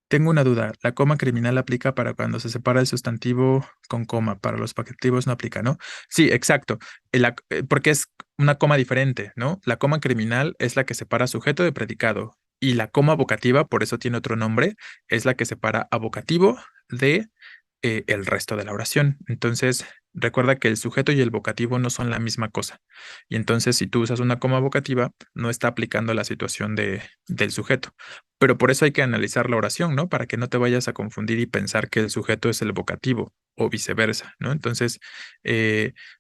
[SPEAKER 1] Tengo una duda. La coma criminal aplica para cuando se separa el sustantivo con coma. Para los adjetivos no aplica, ¿no? Sí, exacto. Porque es una coma diferente, ¿no? La coma criminal es la que separa sujeto de predicado. Y la coma vocativa, por eso tiene otro nombre, es la que separa a vocativo de el resto de la oración. Entonces, recuerda que el sujeto y el vocativo no son la misma cosa. Y entonces, si tú usas una coma vocativa, no está aplicando la situación del sujeto. Pero por eso hay que analizar la oración, ¿no? Para que no te vayas a confundir y pensar que el sujeto es el vocativo o viceversa, ¿no? Entonces,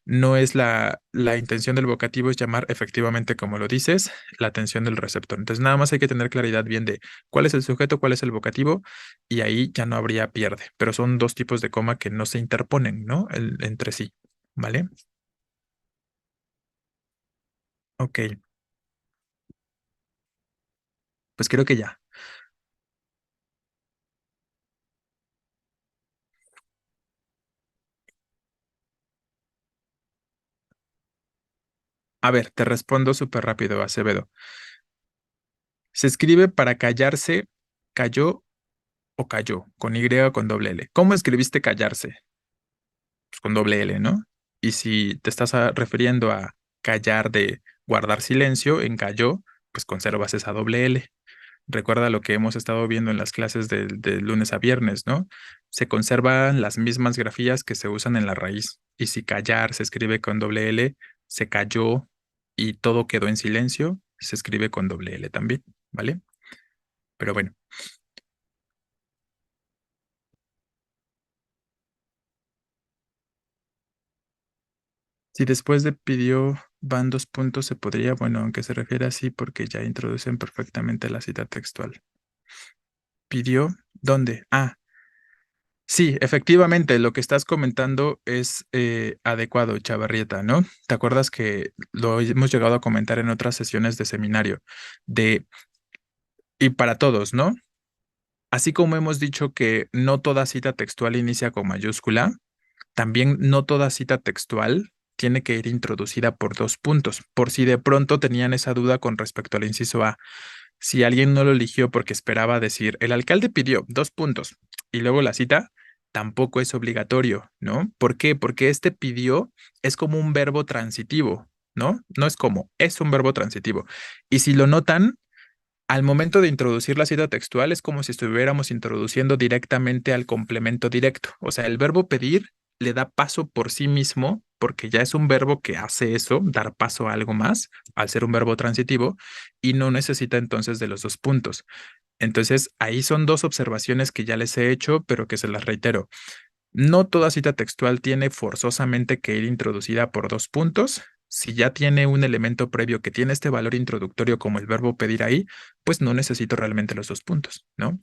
[SPEAKER 1] no es la intención del vocativo es llamar efectivamente, como lo dices, la atención del receptor. Entonces, nada más hay que tener claridad bien de cuál es el sujeto, cuál es el vocativo, y ahí ya no habría pierde. Pero son dos tipos de coma que no se interponen, ¿no? Entre sí, ¿vale? Ok, pues creo que ya. A ver, te respondo súper rápido, Acevedo. Se escribe para callarse, cayó o cayó, con Y o con doble L. ¿Cómo escribiste callarse? Pues con doble L, ¿no? Y si te estás refiriendo a callar de guardar silencio en cayó, pues conservas esa doble L. Recuerda lo que hemos estado viendo en las clases de lunes a viernes, ¿no? Se conservan las mismas grafías que se usan en la raíz. Y si callar se escribe con doble L, se cayó y todo quedó en silencio, se escribe con doble L también, ¿vale? Pero bueno, si después de pidió van dos puntos, se podría, bueno, aunque se refiere así porque ya introducen perfectamente la cita textual. ¿Pidió? ¿Dónde? Ah, sí, efectivamente, lo que estás comentando es adecuado, Chavarrieta, ¿no? ¿Te acuerdas que lo hemos llegado a comentar en otras sesiones de seminario? De, y para todos, ¿no? Así como hemos dicho que no toda cita textual inicia con mayúscula, también no toda cita textual tiene que ir introducida por dos puntos, por si de pronto tenían esa duda con respecto al inciso A. Si alguien no lo eligió porque esperaba decir, el alcalde pidió dos puntos y luego la cita, tampoco es obligatorio, ¿no? ¿Por qué? Porque este pidió es como un verbo transitivo, ¿no? No es como, es un verbo transitivo. Y si lo notan, al momento de introducir la cita textual es como si estuviéramos introduciendo directamente al complemento directo. O sea, el verbo pedir le da paso por sí mismo, porque ya es un verbo que hace eso, dar paso a algo más, al ser un verbo transitivo, y no necesita entonces de los dos puntos. Entonces, ahí son dos observaciones que ya les he hecho, pero que se las reitero. No toda cita textual tiene forzosamente que ir introducida por dos puntos. Si ya tiene un elemento previo que tiene este valor introductorio como el verbo pedir ahí, pues no necesito realmente los dos puntos, ¿no?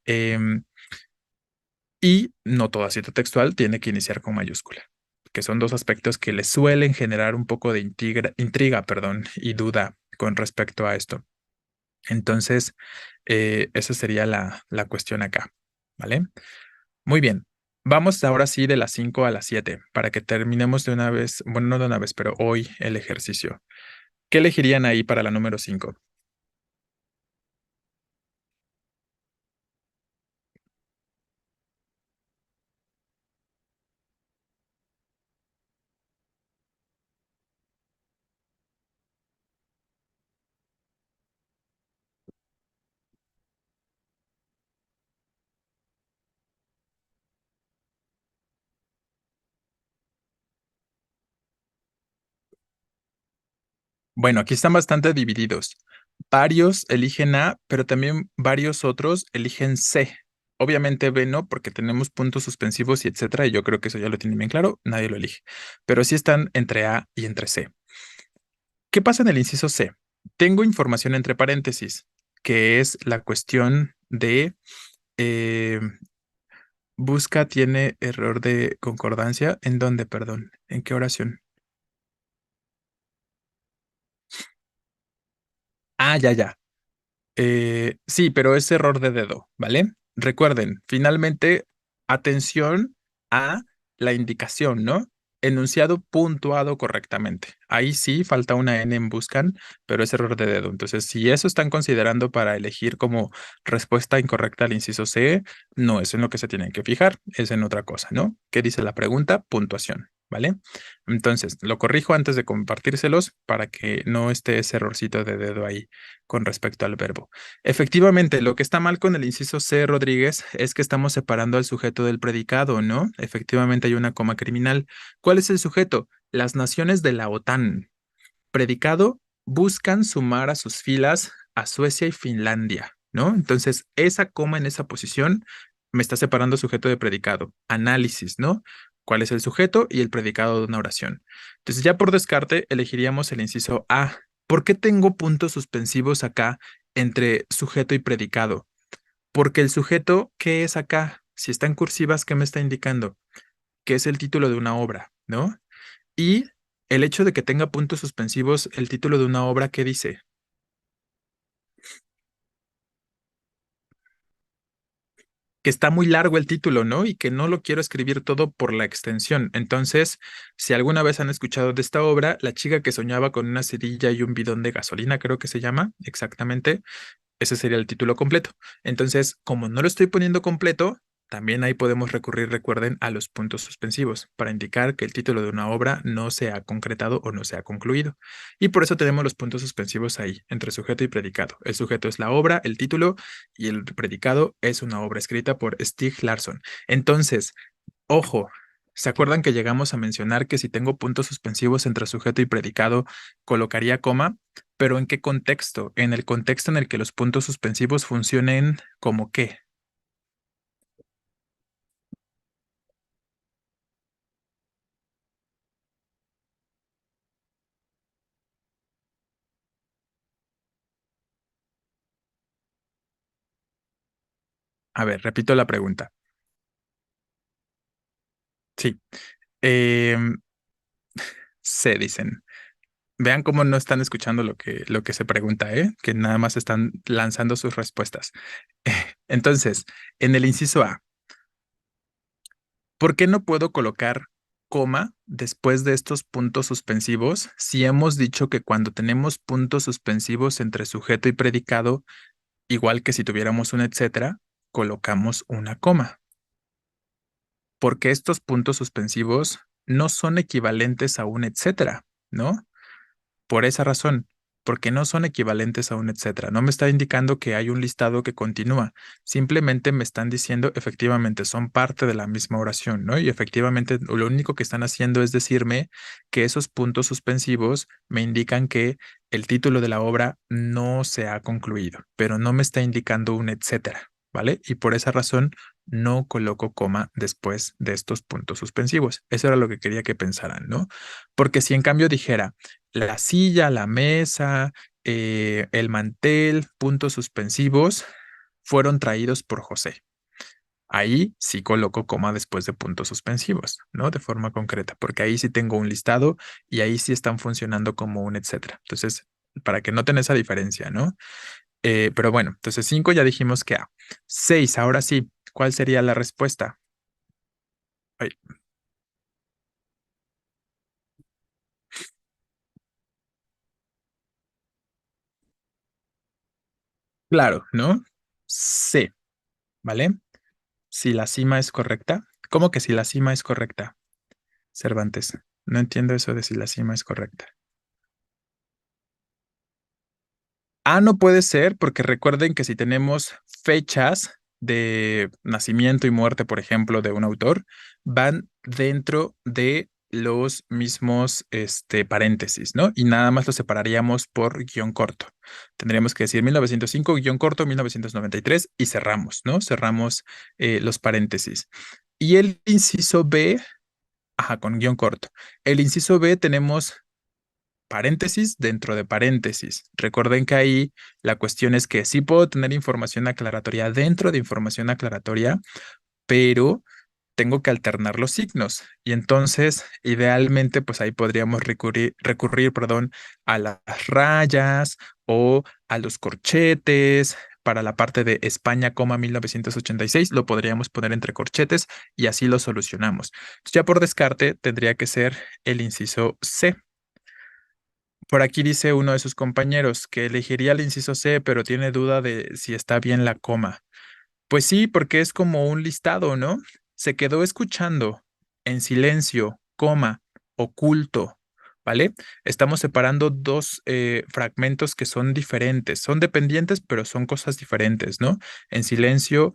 [SPEAKER 1] Em, y no toda cita textual tiene que iniciar con mayúscula, que son dos aspectos que le suelen generar un poco de intriga, perdón, y duda con respecto a esto. Entonces, esa sería la cuestión acá, ¿vale? Muy bien. Vamos ahora sí de las 5 a las 7 para que terminemos de una vez, bueno, no de una vez, pero hoy el ejercicio. ¿Qué elegirían ahí para la número 5? Bueno, aquí están bastante divididos. Varios eligen A, pero también varios otros eligen C. Obviamente B no, porque tenemos puntos suspensivos y etcétera, y yo creo que eso ya lo tienen bien claro, nadie lo elige. Pero sí están entre A y entre C. ¿Qué pasa en el inciso C? Tengo información entre paréntesis, que es la cuestión de eh, busca tiene error de concordancia. ¿En dónde, perdón? ¿En qué oración? Ah, ya, ya. Sí, pero es error de dedo, ¿vale? Recuerden, finalmente, atención a la indicación, ¿no? Enunciado puntuado correctamente. Ahí sí falta una N en buscan, pero es error de dedo. Entonces, si eso están considerando para elegir como respuesta incorrecta al inciso C, no es en lo que se tienen que fijar, es en otra cosa, ¿no? ¿Qué dice la pregunta? Puntuación, ¿vale? Entonces, lo corrijo antes de compartírselos para que no esté ese errorcito de dedo ahí con respecto al verbo. Efectivamente, lo que está mal con el inciso C, Rodríguez, es que estamos separando al sujeto del predicado, ¿no? Efectivamente hay una coma criminal. ¿Cuál es el sujeto? Las naciones de la OTAN. Predicado, buscan sumar a sus filas a Suecia y Finlandia, ¿no? Entonces, esa coma en esa posición me está separando sujeto de predicado. Análisis, ¿no? ¿Cuál es el sujeto y el predicado de una oración? Entonces, ya por descarte, elegiríamos el inciso A. ¿Por qué tengo puntos suspensivos acá entre sujeto y predicado? Porque el sujeto, ¿qué es acá? Si está en cursivas, ¿qué me está indicando? Que es el título de una obra, ¿no? Y el hecho de que tenga puntos suspensivos el título de una obra, ¿qué dice? Que está muy largo el título, ¿no? Y que no lo quiero escribir todo por la extensión. Entonces, si alguna vez han escuchado de esta obra, La chica que soñaba con una cerilla y un bidón de gasolina, creo que se llama exactamente, ese sería el título completo. Entonces, como no lo estoy poniendo completo, también ahí podemos recurrir, recuerden, a los puntos suspensivos para indicar que el título de una obra no se ha concretado o no se ha concluido. Y por eso tenemos los puntos suspensivos ahí, entre sujeto y predicado. El sujeto es la obra, el título, y el predicado es una obra escrita por Stieg Larsson. Entonces, ojo. ¿Se acuerdan que llegamos a mencionar que si tengo puntos suspensivos entre sujeto y predicado, colocaría coma? Pero ¿en qué contexto? En el contexto en el que los puntos suspensivos funcionen como qué. A ver, repito la pregunta. Sí. Em, se dicen. Vean cómo no están escuchando lo que se pregunta, ¿eh? Que nada más están lanzando sus respuestas. Entonces, en el inciso A, ¿por qué no puedo colocar coma después de estos puntos suspensivos si hemos dicho que cuando tenemos puntos suspensivos entre sujeto y predicado, igual que si tuviéramos un etcétera, colocamos una coma? Porque estos puntos suspensivos no son equivalentes a un etcétera, ¿no? Por esa razón, porque no son equivalentes a un etcétera. No me está indicando que hay un listado que continúa. Simplemente me están diciendo, efectivamente, son parte de la misma oración, ¿no? Y efectivamente, lo único que están haciendo es decirme que esos puntos suspensivos me indican que el título de la obra no se ha concluido, pero no me está indicando un etcétera, ¿vale? Y por esa razón no coloco coma después de estos puntos suspensivos. Eso era lo que quería que pensaran, ¿no? Porque si en cambio dijera, la silla, la mesa, el mantel, puntos suspensivos, fueron traídos por José. Ahí sí coloco coma después de puntos suspensivos, ¿no? De forma concreta, porque ahí sí tengo un listado y ahí sí están funcionando como un etcétera. Entonces, para que noten esa diferencia, ¿no? Pero bueno, entonces 5 ya dijimos que A. 6, ahora sí, ¿cuál sería la respuesta? Ay, claro, ¿no? C, ¿vale? Si la cima es correcta. ¿Cómo que si la cima es correcta? Cervantes. No entiendo eso de si la cima es correcta. A no puede ser porque recuerden que si tenemos fechas de nacimiento y muerte, por ejemplo, de un autor, van dentro de los mismos paréntesis, ¿no? Y nada más lo separaríamos por guión corto. Tendríamos que decir 1905 guión corto, 1993 y cerramos, ¿no? Cerramos los paréntesis. Y el inciso B, ajá, con guión corto. El inciso B tenemos paréntesis dentro de paréntesis. Recuerden que ahí la cuestión es que sí puedo tener información aclaratoria dentro de información aclaratoria, pero tengo que alternar los signos. Y entonces, idealmente, pues ahí podríamos perdón, a las rayas o a los corchetes. Para la parte de España, 1986, lo podríamos poner entre corchetes y así lo solucionamos. Ya por descarte, tendría que ser el inciso C. Por aquí dice uno de sus compañeros que elegiría el inciso C, pero tiene duda de si está bien la coma. Pues sí, porque es como un listado, ¿no? Se quedó escuchando en silencio, coma, oculto, ¿vale? Estamos separando dos fragmentos que son diferentes, son dependientes, pero son cosas diferentes, ¿no? En silencio,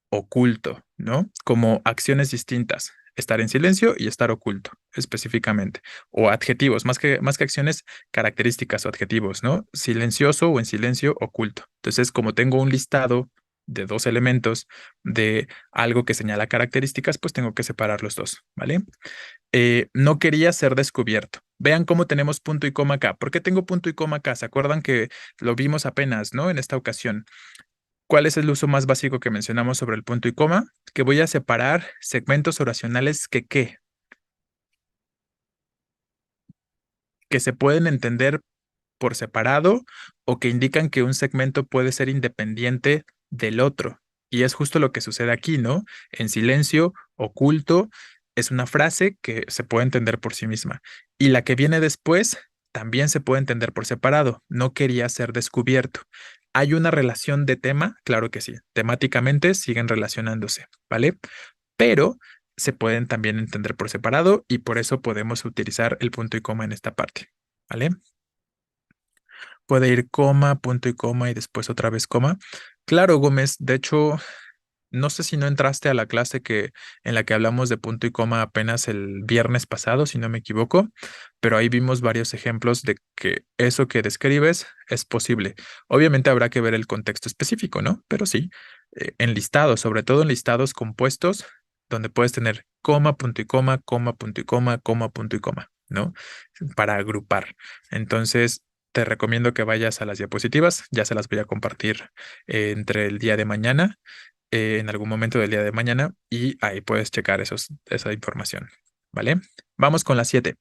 [SPEAKER 1] oculto, ¿no? Como acciones distintas, estar en silencio y estar oculto, específicamente. O adjetivos, más que acciones, características o adjetivos, ¿no? Silencioso o en silencio, oculto. Entonces, como tengo un listado de dos elementos de algo que señala características, pues tengo que separar los dos, ¿vale? No quería ser descubierto. Vean cómo tenemos punto y coma acá. ¿Por qué tengo punto y coma acá? ¿Se acuerdan que lo vimos apenas, ¿no? En esta ocasión. ¿Cuál es el uso más básico que mencionamos sobre el punto y coma? Que voy a separar segmentos oracionales que se pueden entender por separado o que indican que un segmento puede ser independiente del otro. Y es justo lo que sucede aquí, ¿no? En silencio, oculto, es una frase que se puede entender por sí misma. Y la que viene después también se puede entender por separado. No quería ser descubierto. ¿Hay una relación de tema? Claro que sí. Temáticamente siguen relacionándose, ¿vale? Pero se pueden también entender por separado y por eso podemos utilizar el punto y coma en esta parte, ¿vale? Puede ir coma, punto y coma y después otra vez coma. Claro, Gómez, de hecho, no sé si no entraste a la clase en la que hablamos de punto y coma apenas el viernes pasado, si no me equivoco, pero ahí vimos varios ejemplos de que eso que describes es posible. Obviamente habrá que ver el contexto específico, ¿no? Pero sí, en listados, sobre todo en listados compuestos, donde puedes tener coma, punto y coma, punto y coma, punto y coma, ¿no? Para agrupar. Entonces, te recomiendo que vayas a las diapositivas, ya se las voy a compartir entre el día de mañana en algún momento del día de mañana y ahí puedes checar esa información, ¿vale? Vamos con la 7.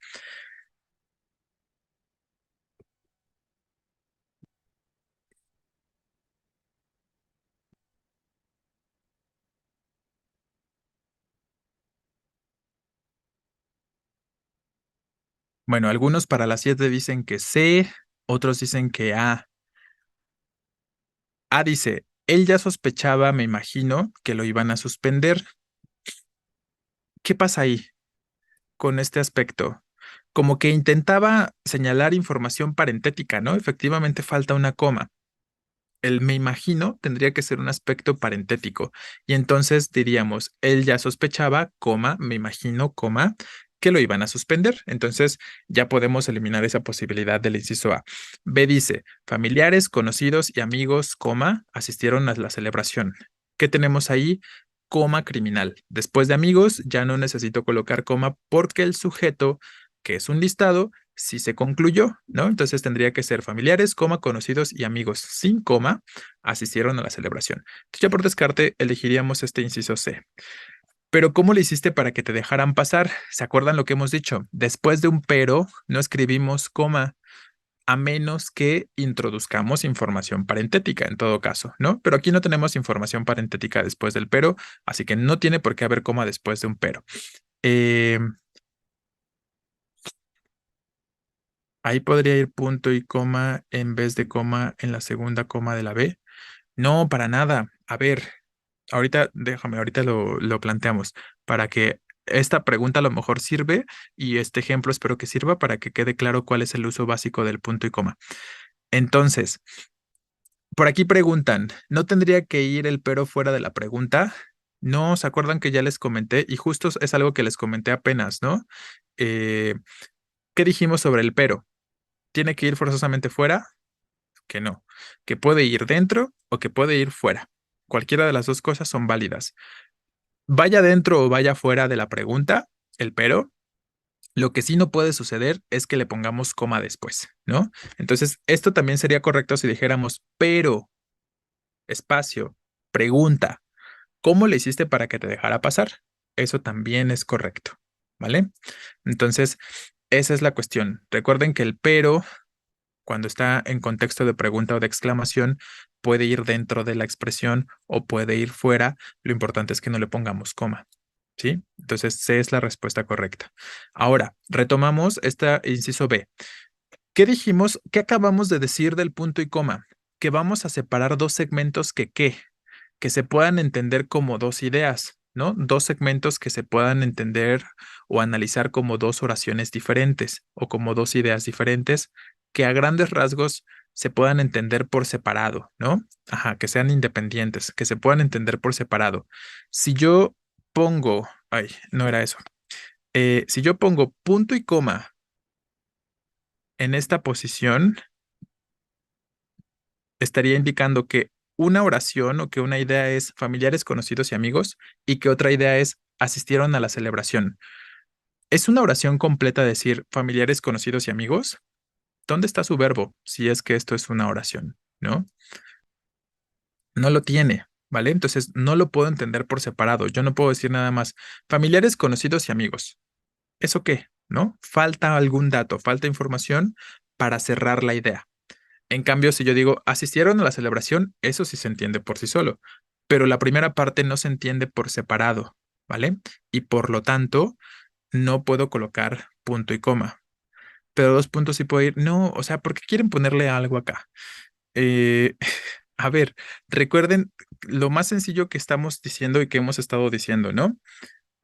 [SPEAKER 1] Bueno, algunos para las 7 dicen que C, otros dicen que A. A dice, él ya sospechaba, me imagino, que lo iban a suspender. ¿Qué pasa ahí con este aspecto? Como que intentaba señalar información parentética, ¿no? Efectivamente falta una coma. El me imagino tendría que ser un aspecto parentético. Y entonces diríamos, él ya sospechaba, coma, me imagino, coma, que lo iban a suspender. Entonces ya podemos eliminar esa posibilidad del inciso A. B dice, familiares, conocidos y amigos, coma, asistieron a la celebración. ¿Qué tenemos ahí? Coma criminal. Después de amigos, ya no necesito colocar coma porque el sujeto, que es un listado, si se concluyó, ¿no? Entonces tendría que ser familiares, coma, conocidos y amigos sin coma asistieron a la celebración. Entonces ya por descarte elegiríamos este inciso C. Pero ¿cómo le hiciste para que te dejaran pasar? ¿Se acuerdan lo que hemos dicho? Después de un pero no escribimos coma a menos que introduzcamos información parentética en todo caso, ¿no? Pero aquí no tenemos información parentética después del pero, así que no tiene por qué haber coma después de un pero. Eh, Ahí podría ir punto y coma en vez de coma en la segunda coma de la B. No, para nada. A ver, ahorita, déjame, ahorita lo planteamos para que esta pregunta a lo mejor sirve y este ejemplo espero que sirva para que quede claro cuál es el uso básico del punto y coma. Entonces, por aquí preguntan, ¿no tendría que ir el pero fuera de la pregunta? No, ¿se acuerdan que ya les comenté? Y justo es algo que les comenté apenas, ¿no? Eh, ¿Qué dijimos sobre el pero? ¿Tiene que ir forzosamente fuera? Que no, que puede ir dentro o que puede ir fuera. Cualquiera de las dos cosas son válidas. Vaya dentro o vaya fuera de la pregunta, el pero, lo que sí no puede suceder es que le pongamos coma después, ¿no? Entonces, esto también sería correcto si dijéramos, pero, espacio, pregunta, ¿cómo le hiciste para que te dejara pasar? Eso también es correcto, ¿vale? Entonces, esa es la cuestión. Recuerden que el pero cuando está en contexto de pregunta o de exclamación, puede ir dentro de la expresión o puede ir fuera. Lo importante es que no le pongamos coma. ¿Sí? Entonces, C es la respuesta correcta. Ahora, retomamos este inciso B. ¿Qué dijimos? ¿Qué acabamos de decir del punto y coma? Que vamos a separar dos segmentos que se puedan entender como dos ideas, ¿no? Dos segmentos que se puedan entender o analizar como dos oraciones diferentes o como dos ideas diferentes que a grandes rasgos se puedan entender por separado, ¿no? Ajá, que sean independientes, que se puedan entender por separado. Si yo pongo, ay, no era eso. Si yo pongo punto y coma en esta posición, estaría indicando que una oración o que una idea es familiares, conocidos y amigos y que otra idea es asistieron a la celebración. ¿Es una oración completa decir familiares, conocidos y amigos? ¿Dónde está su verbo si es que esto es una oración? ¿No? No lo tiene, ¿vale? Entonces no lo puedo entender por separado. Yo no puedo decir nada más familiares, conocidos y amigos. ¿Eso qué? ¿No? Falta algún dato, falta información para cerrar la idea. En cambio, si yo digo asistieron a la celebración, eso sí se entiende por sí solo, pero la primera parte no se entiende por separado, ¿vale? Y por lo tanto, no puedo colocar punto y coma. Pero dos puntos sí puedo ir. No, o sea, ¿por qué quieren ponerle algo acá? Eh, a ver, recuerden lo más sencillo que estamos diciendo y que hemos estado diciendo, ¿no?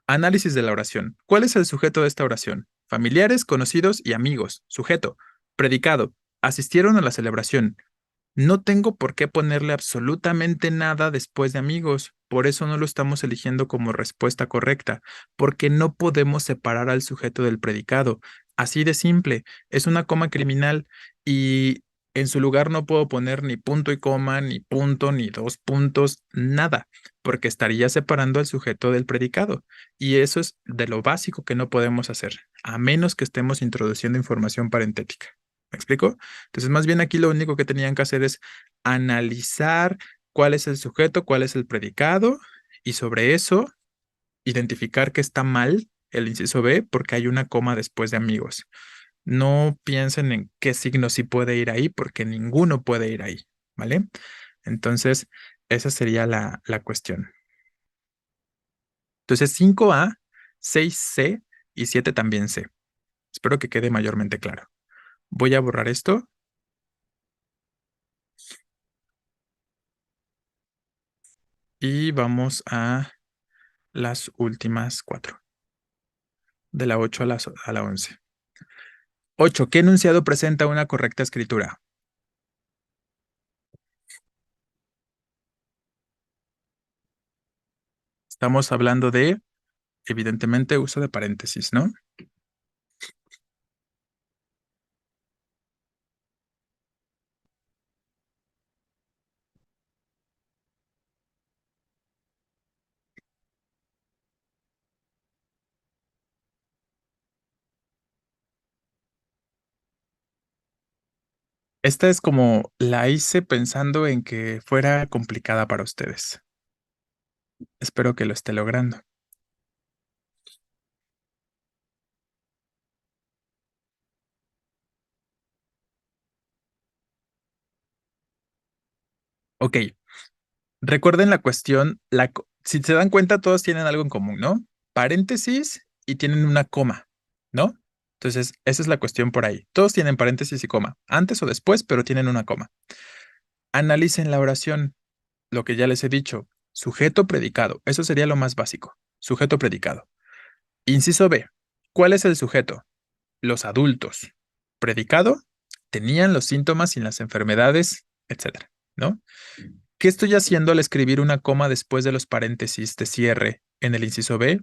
[SPEAKER 1] Análisis de la oración. ¿Cuál es el sujeto de esta oración? Familiares, conocidos y amigos. Sujeto. Predicado. Asistieron a la celebración. No tengo por qué ponerle absolutamente nada después de amigos, por eso no lo estamos eligiendo como respuesta correcta, porque no podemos separar al sujeto del predicado. Así de simple, es una coma criminal y en su lugar no puedo poner ni punto y coma, ni punto, ni dos puntos, nada, porque estaría separando al sujeto del predicado. Y eso es de lo básico que no podemos hacer, a menos que estemos introduciendo información parentética. ¿Me explico? Entonces, más bien aquí lo único que tenían que hacer es analizar cuál es el sujeto, cuál es el predicado y sobre eso identificar que está mal el inciso B porque hay una coma después de amigos. No piensen en qué signo sí puede ir ahí porque ninguno puede ir ahí, ¿vale? Entonces, esa sería la cuestión. Entonces, 5A, 6C y 7 también C. Espero que quede mayormente claro. Voy a borrar esto y vamos a las últimas cuatro, de la 8 a la 11. 8. ¿Qué enunciado presenta una correcta escritura? Estamos hablando de, evidentemente, uso de paréntesis, ¿no? Esta es como la hice pensando en que fuera complicada para ustedes. Espero que lo esté logrando. Ok, recuerden la cuestión, si se dan cuenta, todos tienen algo en común, ¿no? Paréntesis y tienen una coma, ¿no? Entonces, esa es la cuestión por ahí. Todos tienen paréntesis y coma, antes o después, pero tienen una coma. Analicen la oración, lo que ya les he dicho, sujeto predicado, eso sería lo más básico, sujeto predicado. Inciso B, ¿cuál es el sujeto? Los adultos. Predicado, tenían los síntomas y las enfermedades, etcétera, ¿no? ¿Qué estoy haciendo al escribir una coma después de los paréntesis de cierre en el inciso B?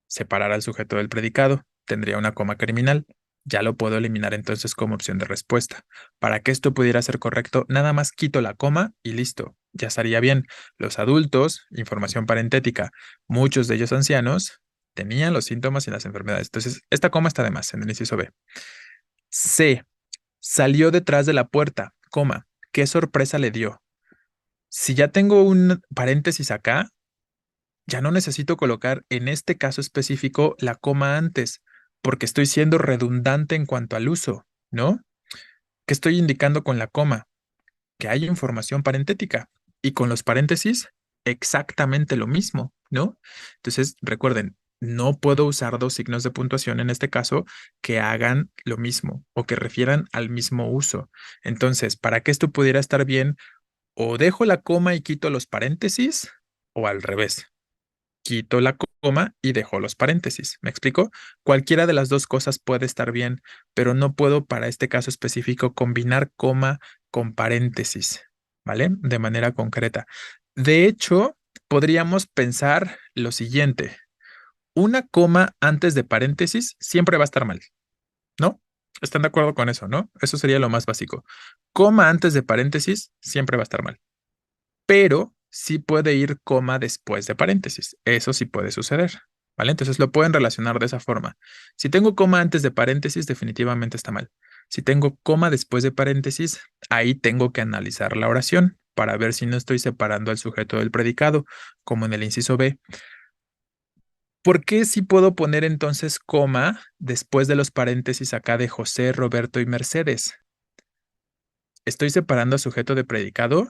[SPEAKER 1] Separar al sujeto del predicado. Tendría una coma criminal. Ya lo puedo eliminar entonces como opción de respuesta. Para que esto pudiera ser correcto, nada más quito la coma y listo. Ya estaría bien. Los adultos, información parentética, muchos de ellos ancianos, tenían los síntomas y las enfermedades. Entonces, esta coma está de más en el inciso B. C. Salió detrás de la puerta, coma. ¿Qué sorpresa le dio? Si ya tengo un paréntesis acá, ya no necesito colocar en este caso específico la coma antes, porque estoy siendo redundante en cuanto al uso, ¿no? ¿Qué estoy indicando con la coma? Que hay información parentética y con los paréntesis exactamente lo mismo, ¿no? Entonces, recuerden, no puedo usar dos signos de puntuación en este caso que hagan lo mismo o que refieran al mismo uso. Entonces, para que esto pudiera estar bien, o dejo la coma y quito los paréntesis, o al revés, quito la coma y dejo los paréntesis. ¿Me explico? Cualquiera de las dos cosas puede estar bien, pero no puedo para este caso específico combinar coma con paréntesis, ¿vale? De manera concreta. De hecho, podríamos pensar lo siguiente. Una coma antes de paréntesis siempre va a estar mal, ¿no? ¿Están de acuerdo con eso, no? Eso sería lo más básico. Coma antes de paréntesis siempre va a estar mal, pero sí puede ir coma después de paréntesis. Eso sí puede suceder, ¿vale? Entonces lo pueden relacionar de esa forma. Si tengo coma antes de paréntesis, definitivamente está mal. Si tengo coma después de paréntesis, ahí tengo que analizar la oración para ver si no estoy separando al sujeto del predicado, como en el inciso B. ¿Por qué sí puedo poner entonces coma después de los paréntesis acá de José, Roberto y Mercedes? ¿Estoy separando al sujeto de predicado?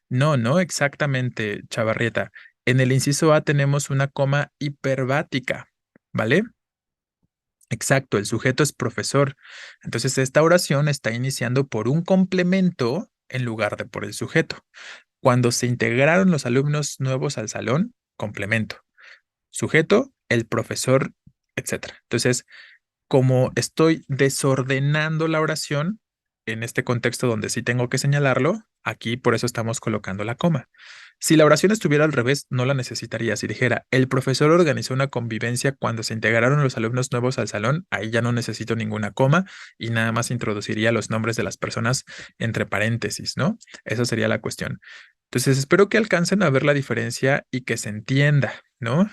[SPEAKER 1] No, no exactamente, Chavarrieta. En el inciso A tenemos una coma hiperbática, ¿vale? Exacto, el sujeto es profesor. Entonces, esta oración está iniciando por un complemento en lugar de por el sujeto. Cuando se integraron los alumnos nuevos al salón, complemento. Sujeto, el profesor, etcétera. Entonces, como estoy desordenando la oración, en este contexto donde sí tengo que señalarlo, aquí por eso estamos colocando la coma. Si la oración estuviera al revés, no la necesitaría. Si dijera, el profesor organizó una convivencia cuando se integraron los alumnos nuevos al salón, ahí ya no necesito ninguna coma y nada más introduciría los nombres de las personas entre paréntesis, ¿no? Esa sería la cuestión. Entonces, espero que alcancen a ver la diferencia y que se entienda, ¿no?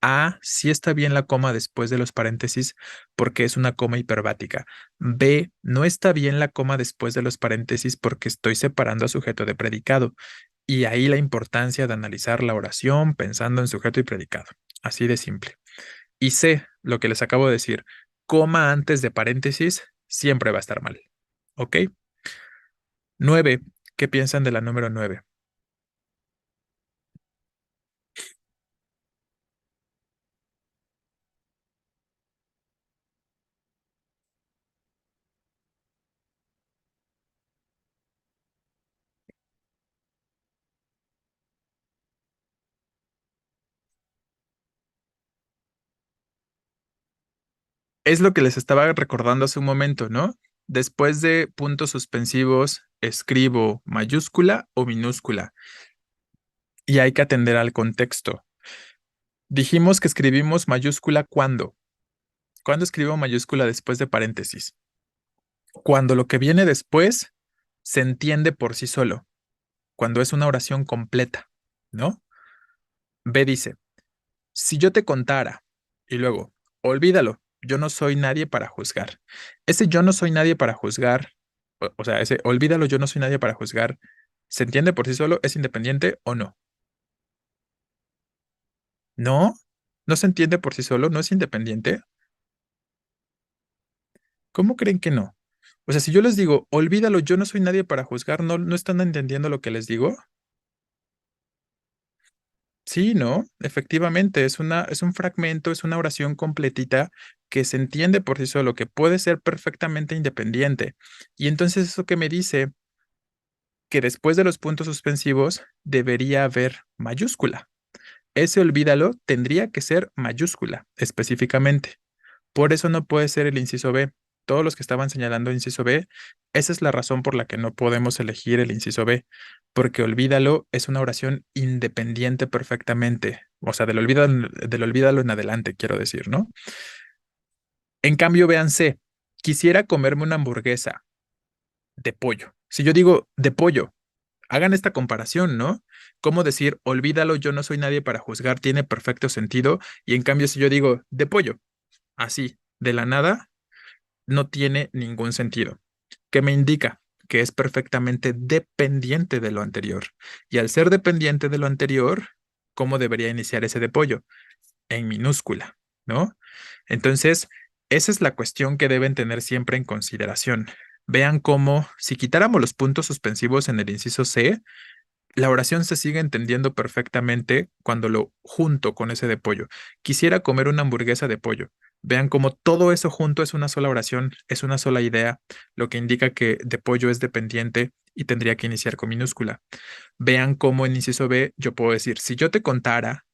[SPEAKER 1] A, sí está bien la coma después de los paréntesis porque es una coma hiperbática. B, no está bien la coma después de los paréntesis porque estoy separando a sujeto de predicado. Y ahí la importancia de analizar la oración pensando en sujeto y predicado. Así de simple. Y C, lo que les acabo de decir, coma antes de paréntesis siempre va a estar mal. ¿Ok? 9. ¿Qué piensan de la número 9? Es lo que les estaba recordando hace un momento, ¿no? Después de puntos suspensivos, escribo mayúscula o minúscula y hay que atender al contexto. Dijimos que escribimos mayúscula cuando. ¿Cuándo escribo mayúscula después de paréntesis? Cuando lo que viene después se entiende por sí solo, cuando es una oración completa, ¿no? B dice, si yo te contara, y luego, olvídalo, yo no soy nadie para juzgar. Ese yo no soy nadie para juzgar, o sea, ese olvídalo, yo no soy nadie para juzgar, ¿se entiende por sí solo? ¿Es independiente o no? No, no se entiende por sí solo, no es independiente. ¿Cómo creen que no? O sea, si yo les digo, olvídalo, yo no soy nadie para juzgar, ¿no, no están entendiendo lo que les digo? Sí, ¿no? Efectivamente, es un fragmento, es una oración completita que se entiende por sí solo, que puede ser perfectamente independiente. Y entonces eso que me dice que después de los puntos suspensivos debería haber mayúscula. Ese olvídalo tendría que ser mayúscula específicamente. Por eso no puede ser el inciso B. Todos los que estaban señalando inciso B, esa es la razón por la que no podemos elegir el inciso B, porque olvídalo es una oración independiente perfectamente. O sea, del olvídalo en adelante, quiero decir, ¿no? En cambio, vean C. Quisiera comerme una hamburguesa de pollo. Si yo digo de pollo, hagan esta comparación, ¿no? ¿Cómo decir, olvídalo, yo no soy nadie para juzgar, tiene perfecto sentido? Y en cambio, si yo digo de pollo, así, de la nada, no tiene ningún sentido. ¿Qué me indica? Que es perfectamente dependiente de lo anterior. Y al ser dependiente de lo anterior, ¿cómo debería iniciar ese de pollo? En minúscula, ¿no? Entonces, esa es la cuestión que deben tener siempre en consideración. Vean cómo, si quitáramos los puntos suspensivos en el inciso C, la oración se sigue entendiendo perfectamente cuando lo junto con ese de pollo. Quisiera comer una hamburguesa de pollo. Vean cómo todo eso junto es una sola oración, es una sola idea, lo que indica que de pollo es dependiente y tendría que iniciar con minúscula. Vean cómo en inciso B yo puedo decir, si yo te contara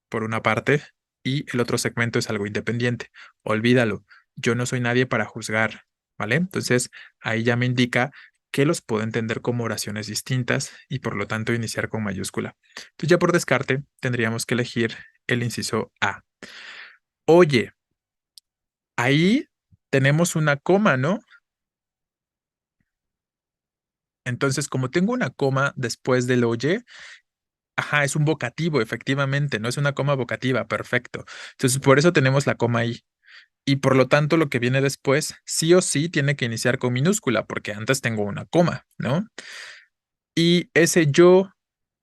[SPEAKER 1] por una parte y el otro segmento es algo independiente, olvídalo, yo no soy nadie para juzgar, ¿vale? Entonces ahí ya me indica que los puedo entender como oraciones distintas y por lo tanto iniciar con mayúscula. Entonces ya por descarte tendríamos que elegir el inciso A. Oye, ahí tenemos una coma, ¿no? Entonces, como tengo una coma después del oye, ajá, es un vocativo, efectivamente, no es una coma vocativa, perfecto. Entonces, por eso tenemos la coma ahí. Y por lo tanto, lo que viene después, sí o sí, tiene que iniciar con minúscula, porque antes tengo una coma, ¿no? Y ese yo,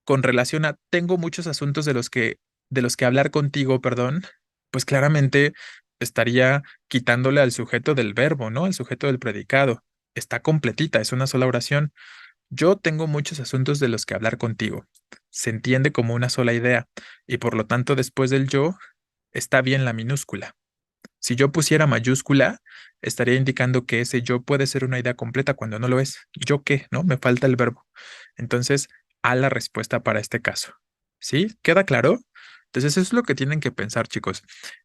[SPEAKER 1] con relación a tengo muchos asuntos de los que hablar contigo, perdón, pues claramente estaría quitándole al sujeto del verbo, ¿no? Al sujeto del predicado. Está completita, es una sola oración. Yo tengo muchos asuntos de los que hablar contigo. Se entiende como una sola idea, y por lo tanto, después del yo, está bien la minúscula. Si yo pusiera mayúscula, estaría indicando que ese yo puede ser una idea completa cuando no lo es. ¿Yo qué? ¿No? Me falta el verbo. Entonces, a la respuesta para este caso. ¿Sí? ¿Queda claro? Entonces, eso es lo que tienen que pensar, chicos.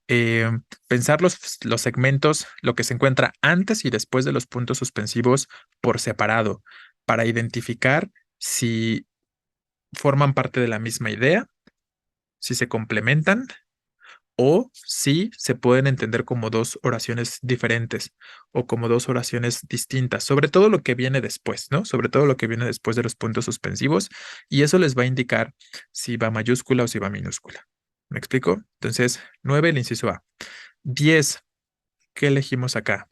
[SPEAKER 1] Eh, Pensar los segmentos, lo que se encuentra antes y después de los puntos suspensivos por separado, para identificar si forman parte de la misma idea, si se complementan o si se pueden entender como dos oraciones diferentes o como dos oraciones distintas, sobre todo lo que viene después, ¿no? Sobre todo lo que viene después de los puntos suspensivos, y eso les va a indicar si va mayúscula o si va minúscula. ¿Me explico? Entonces, 9 el inciso A. 10, ¿qué elegimos acá?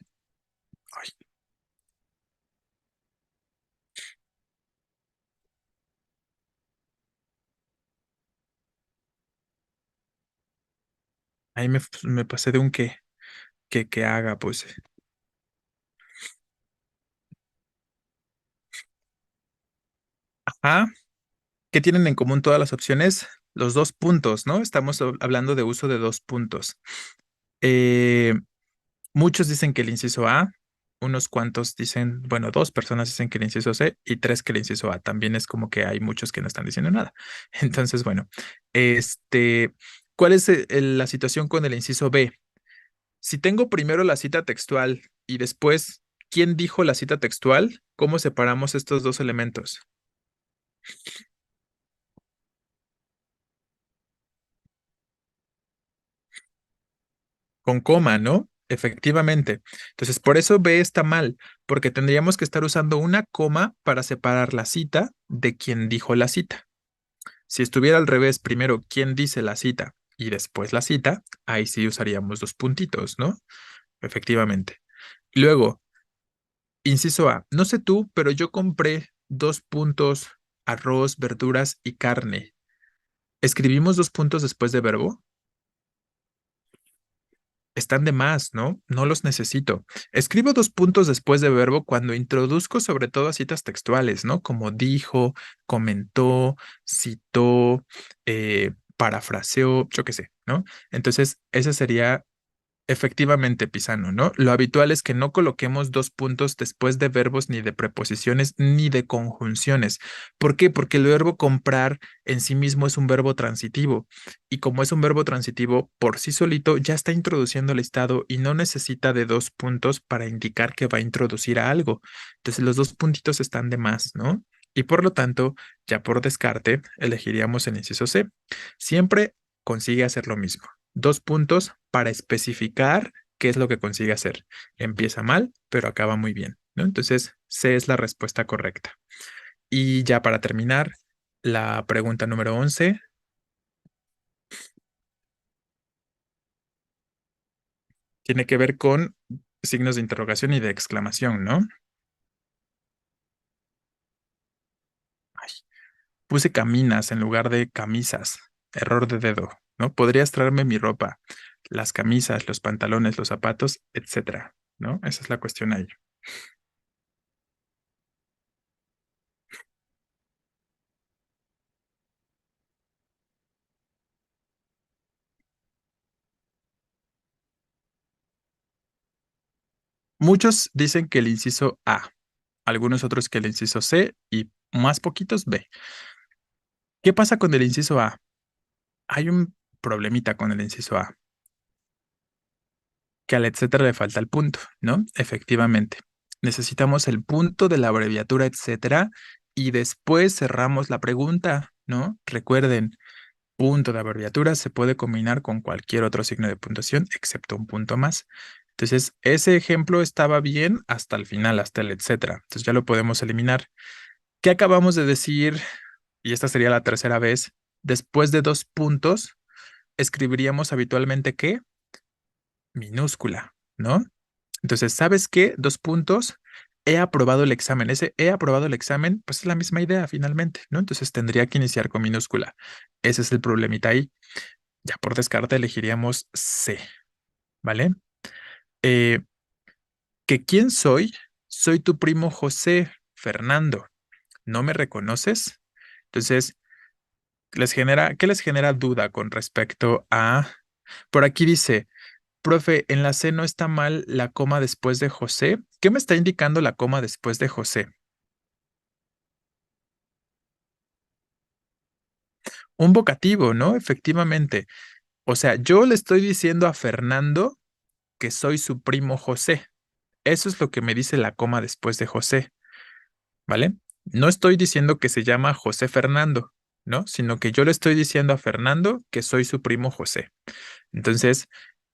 [SPEAKER 1] Ay, ahí me pasé de un que haga, pues. Ah, ¿qué tienen en común todas las opciones? Los dos puntos, ¿no? Estamos hablando de uso de dos puntos. Eh, Muchos dicen que el inciso A, unos cuantos dicen, bueno, dos personas dicen que el inciso C y tres que el inciso A. También es como que hay muchos que no están diciendo nada. Entonces, bueno, este, ¿cuál es la situación con el inciso B? Si tengo primero la cita textual y después quién dijo la cita textual, ¿cómo separamos estos dos elementos? Con coma, ¿no? Efectivamente. Entonces, por eso B está mal, porque tendríamos que estar usando una coma para separar la cita de quien dijo la cita. Si estuviera al revés, primero quién dice la cita y después la cita, ahí sí usaríamos dos puntitos, ¿no? Efectivamente. Luego, inciso A, no sé tú, pero yo compré dos puntos, arroz, verduras y carne. ¿Escribimos dos puntos después de verbo? Están de más, ¿no? No los necesito. Escribo dos puntos después de verbo cuando introduzco sobre todo a citas textuales, ¿no? Como dijo, comentó, citó, parafraseó, yo qué sé, ¿no? Entonces, ese sería efectivamente, Pisano, ¿no? Lo habitual es que no coloquemos dos puntos después de verbos ni de preposiciones ni de conjunciones. ¿Por qué? Porque el verbo comprar en sí mismo es un verbo transitivo y como es un verbo transitivo por sí solito ya está introduciendo el estado y no necesita de dos puntos para indicar que va a introducir a algo. Entonces los dos puntitos están de más, ¿no? Y por lo tanto, ya por descarte, elegiríamos el inciso C. Siempre consigue hacer lo mismo dos puntos para especificar qué es lo que consigue hacer. Empieza mal, pero acaba muy bien, ¿no? Entonces, C es la respuesta correcta. Y ya para terminar, la pregunta número 11 tiene que ver con signos de interrogación y de exclamación, ¿no? Ay, puse caminas en lugar de camisas. Error de dedo, ¿no? Podrías traerme mi ropa, las camisas, los pantalones, los zapatos, etcétera, ¿no? Esa es la cuestión ahí. Muchos dicen que el inciso A, algunos otros que el inciso C y más poquitos B. ¿Qué pasa con el inciso A? Hay un problemita con el inciso A, que al etcétera le falta el punto, ¿no? Efectivamente. Necesitamos el punto de la abreviatura etcétera y después cerramos la pregunta, ¿no? Recuerden, punto de abreviatura se puede combinar con cualquier otro signo de puntuación excepto un punto más. Entonces, ese ejemplo estaba bien hasta el final, hasta el etcétera. Entonces ya lo podemos eliminar. ¿Qué acabamos de decir? Y esta sería la tercera vez. Después de dos puntos, escribiríamos habitualmente ¿qué? Minúscula, ¿no? Entonces, ¿sabes qué? Dos puntos. He aprobado el examen. Ese he aprobado el examen, pues es la misma idea finalmente, ¿no? Entonces tendría que iniciar con minúscula. Ese es el problemita ahí. Ya por descarte elegiríamos C, ¿vale? Eh, ¿Que quién soy? Soy tu primo José Fernando. ¿No me reconoces? Entonces, ¿qué les genera duda con respecto a... Por aquí dice, profe, en la C no está mal la coma después de José. ¿Qué me está indicando la coma después de José? Un vocativo, ¿no? Efectivamente. O sea, yo le estoy diciendo a Fernando que soy su primo José. Eso es lo que me dice la coma después de José, ¿vale? No estoy diciendo que se llama José Fernando, ¿no? Sino que yo le estoy diciendo a Fernando que soy su primo José. Entonces,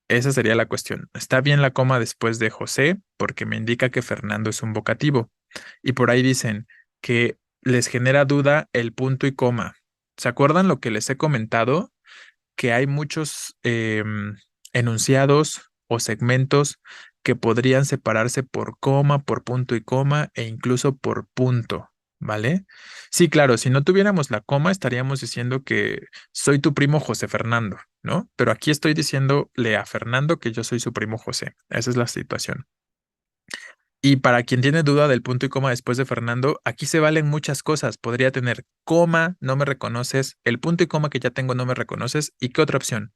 [SPEAKER 1] esa sería la cuestión. Está bien la coma después de José porque me indica que Fernando es un vocativo. Y por ahí dicen que les genera duda el punto y coma. ¿Se acuerdan lo que les he comentado? Que hay muchos enunciados o segmentos que podrían separarse por coma, por punto y coma e incluso por punto, ¿vale? Sí, claro, si no tuviéramos la coma estaríamos diciendo que soy tu primo José Fernando, ¿no? Pero aquí estoy diciéndole a Fernando que yo soy su primo José. Esa es la situación. Y para quien tiene duda del punto y coma después de Fernando, aquí se valen muchas cosas. Podría tener coma, no me reconoces, el punto y coma que ya tengo, no me reconoces. ¿Y qué otra opción?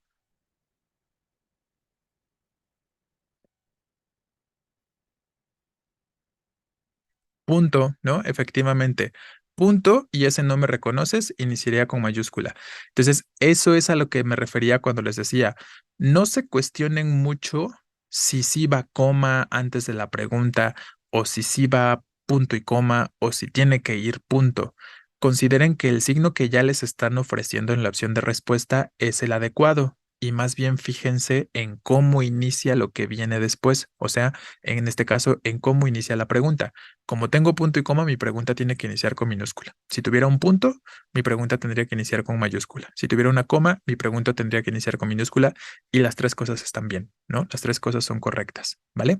[SPEAKER 1] Punto, ¿no? Efectivamente. Punto y ese no me reconoces iniciaría con mayúscula. Entonces, eso es a lo que me refería cuando les decía, no se cuestionen mucho si sí va coma antes de la pregunta o si sí va punto y coma o si tiene que ir punto. Consideren que el signo que ya les están ofreciendo en la opción de respuesta es el adecuado y más bien fíjense en cómo inicia lo que viene después, o sea, en este caso, en cómo inicia la pregunta. Como tengo punto y coma, mi pregunta tiene que iniciar con minúscula. Si tuviera un punto, mi pregunta tendría que iniciar con mayúscula. Si tuviera una coma, mi pregunta tendría que iniciar con minúscula y las tres cosas están bien, ¿no? Las tres cosas son correctas, ¿vale?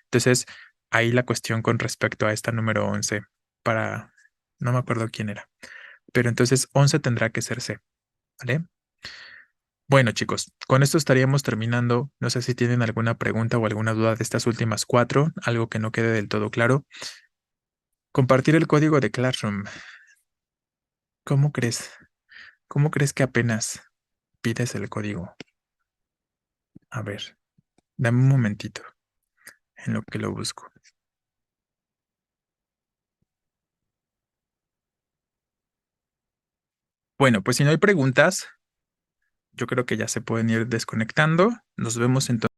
[SPEAKER 1] Entonces, ahí la cuestión con respecto a esta número 11 para, no me acuerdo quién era, pero entonces 11 tendrá que ser C, ¿vale? Bueno, chicos, con esto estaríamos terminando. No sé si tienen alguna pregunta o alguna duda de estas últimas cuatro, algo que no quede del todo claro. Compartir el código de Classroom. ¿Cómo crees? ¿Cómo crees que apenas pides el código? A ver, dame un momentito en lo que lo busco. Bueno, pues si no hay preguntas, yo creo que ya se pueden ir desconectando. Nos vemos entonces.